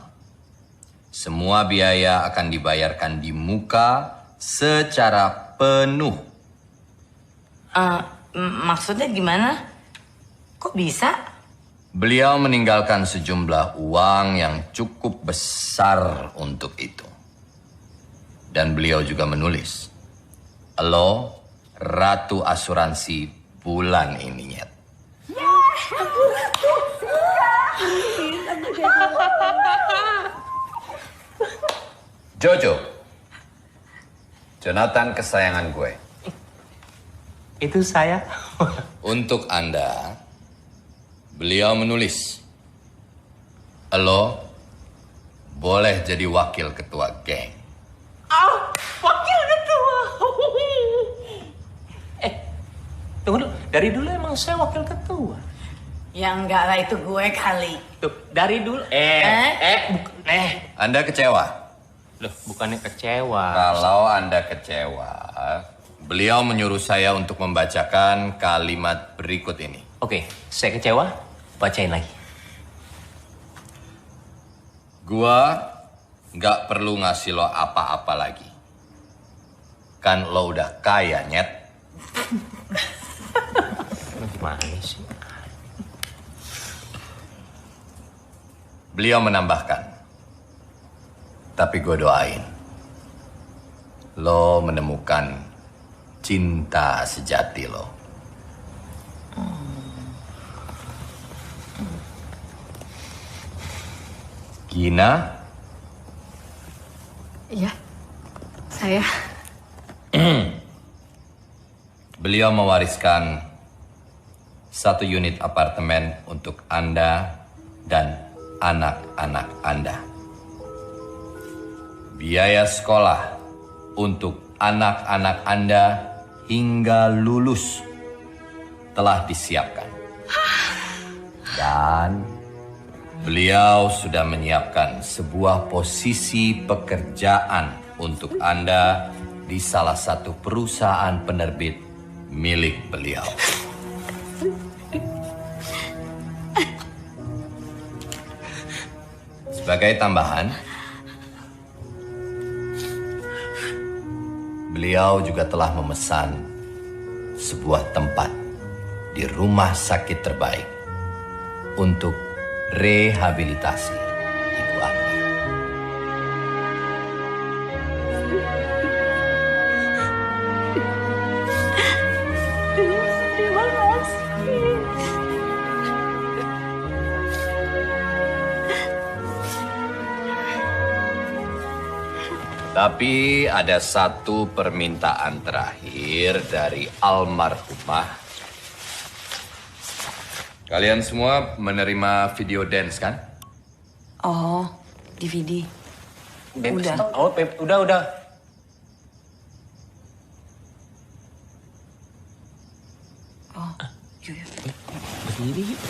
S4: Semua biaya akan dibayarkan di muka secara penuh.
S2: Maksudnya gimana? Kok bisa?
S4: Beliau meninggalkan sejumlah uang yang cukup besar untuk itu. Dan beliau juga menulis, "Lo ratu asuransi bulan ini, Nyet." Jojo, Jonathan kesayangan gue.
S17: Itu saya.
S4: Untuk Anda, beliau menulis, "Lo boleh jadi wakil ketua geng."
S17: Wakil ketua. Tunggu dulu. Dari dulu emang saya wakil ketua.
S2: Ya enggak lah, itu gue kali.
S17: Tuh, dari dulu.
S4: Anda kecewa?
S17: Loh, bukannya kecewa.
S4: Kalau Anda kecewa, beliau menyuruh saya untuk membacakan kalimat berikut ini.
S17: Oke, saya kecewa. Bacain lagi.
S4: Gua nggak perlu ngasih lo apa-apa lagi. Kan lo udah kaya, nyet.
S17: Gimana sih?
S4: Beliau menambahkan, tapi gue doain lo menemukan cinta sejati lo. Gina?
S3: Iya, saya.
S4: Beliau mewariskan 1 unit apartemen untuk Anda dan anak-anak Anda. Biaya sekolah untuk anak-anak Anda hingga lulus telah disiapkan. Dan beliau sudah menyiapkan sebuah posisi pekerjaan untuk Anda di salah satu perusahaan penerbit milik beliau. Sebagai tambahan, beliau juga telah memesan sebuah tempat di rumah sakit terbaik untuk rehabilitasi ibu Anda.
S19: Terima kasih.
S4: Tapi ada satu permintaan terakhir dari almarhumah. Kalian semua menerima video dance kan?
S5: Oh, DVD. Udah.
S17: Oh, udah.
S5: Oh, yuk.
S17: Berdiri yuk.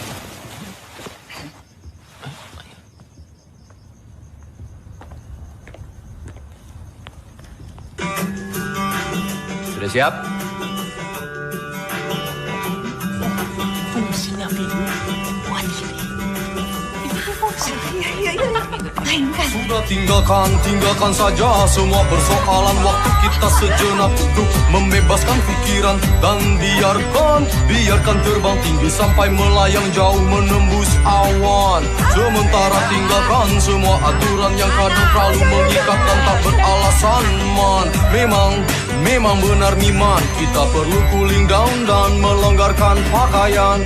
S4: Sudah siap?
S19: Fungsinya video buat ini. Itu fungsinya. Iya. Mainkan.
S1: Sudah tinggalkan saja semua persoalan. Waktu kita sejenak untuk membebaskan pikiran. Dan biarkan terbang tinggi sampai melayang jauh menembus awan. Sementara tinggalkan semua aturan yang kadang terlalu mengikat dan tak beralasan, man. Memang benar Miman, kita perlu cooling down dan melonggarkan pakaian.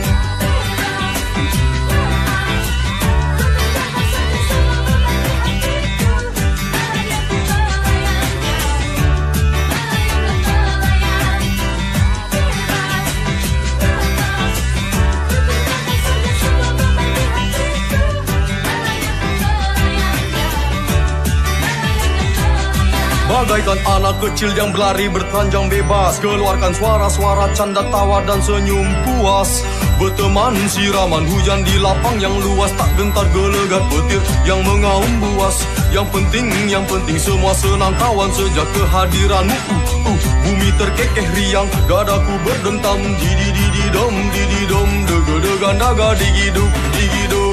S1: Bagaikan anak kecil yang berlari bertelanjang bebas, keluarkan suara-suara canda tawa dan senyum puas. Berteman siraman hujan di lapang yang luas, tak gentar gelegar petir yang mengaum buas. Yang penting semua senang kawan sejak kehadiranmu. Bumi terkekeh riang, dadaku berdentam. Didi-didi-dom, didi-dom, dega-degan daga digiduk, digiduk.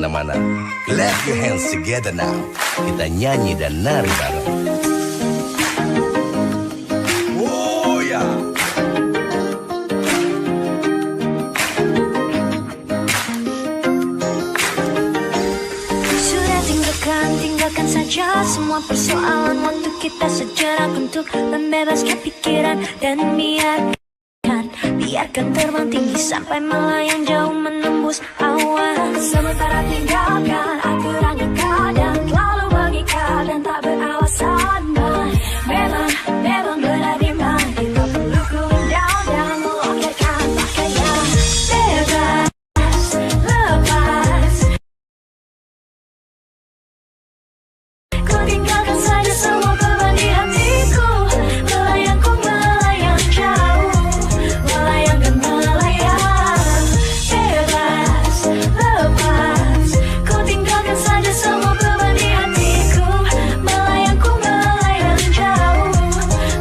S8: kemana-mana. Clap your hands together now. Kita nyanyi dan nari bareng. Oh ya.
S19: Sudah tinggalkan saja semua persoalan. Waktu kita sejenak untuk membebaskan pikiran dan biarkan terbang tinggi sampai melayang jauh menembus awan. Sementara tinggalkan aturan yang kadang lalu mengikat dan tak beralasan. Memang benar iman kita perlu cooling down dan melonggarkan pakaian. Bebas, lepas. Ku tinggalkan saja semua beban di hatiku. Melayang ku melayang jauh. Melayang dan melayang. Bebas, lepas. Ku tinggalkan saja semua beban di hatiku. Melayang ku melayang jauh.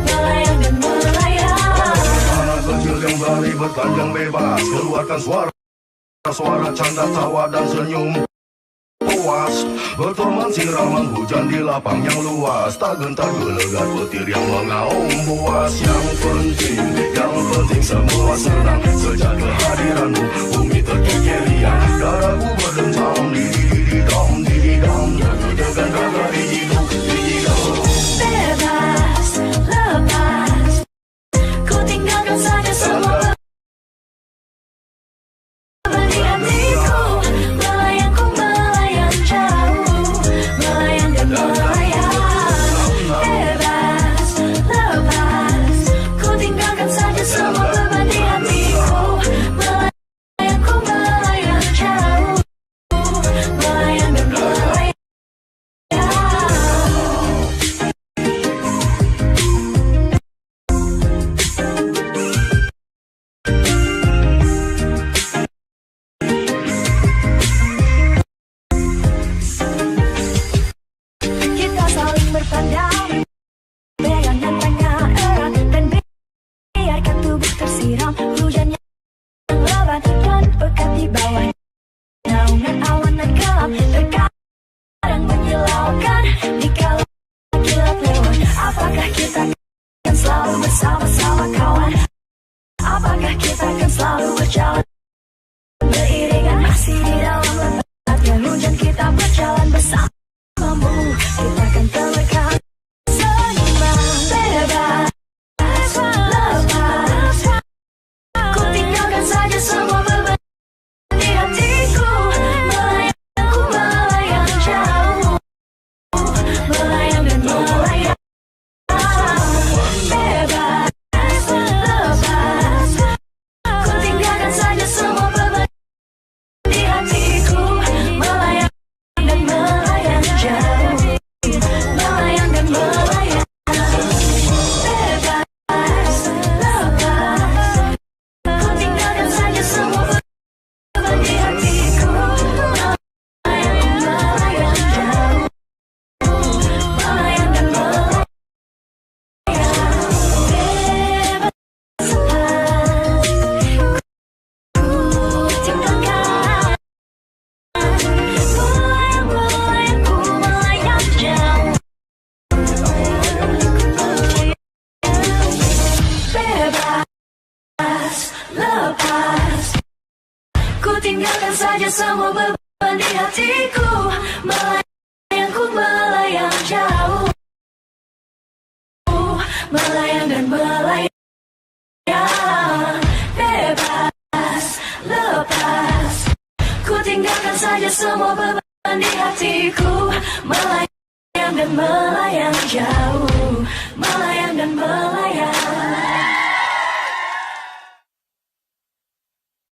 S19: Melayang dan melayang.
S1: Anak kecil yang berani bertelanjang bebas, keluarkan suara canda tawa dan senyum puas. Berteman siraman hujan di lapang yang luas, tak gentar gelegar petir yang mengaum buas. Yang penting semua senang sejak kehadiranmu. Bumi terkikir riang, darahku berdentang. Didi-didi-dom, degan raga didi-dum.
S19: Bebas, lepas. Ku tinggalkan saja semua beban di hatiku. Melayang ku melayang jauh. Melayang dan melayang. Bebas, lepas. Ku tinggalkan saja semua beban di hatiku. Melayang ku melayang jauh. Melayang dan melayang. Kita saling berpandang, pegang dan tangan erat, dan biarkan tubuh tersiram hujan yang lebat dan pekat di bawah naungan awan dan gelap. Terkadang menyilaukan dikala kilat lewat. Apakah kita akan selalu bersama-sama kawan? Apakah kita akan selalu berjalan beriringan? Masih di dalam lebatnya hujan kita berjalan bersama. Kita akan terlekat seimbang. Bebas, lepas. Ku tinggalkan saja semua beban di hatiku. Melayang ku melayang jauh. Melayang dan melayang. Bebas, lepas. Ku tinggalkan saja semua beban di hatiku. Melayang dan melayang jauh. Melayang dan melayang. Bebas, lepas. Ku tinggalkan saja semua beban di hatiku. Melayang dan melayang jauh. Melayang dan melayang. Lepas, ku tinggalkan saja semua beban di hatiku. Melayang ku melayang jauh. Melayang dan melayang. Bebas, lepas. Ku tinggalkan saja semua beban di hatiku. Melayang dan melayang jauh. Melayang dan melayang.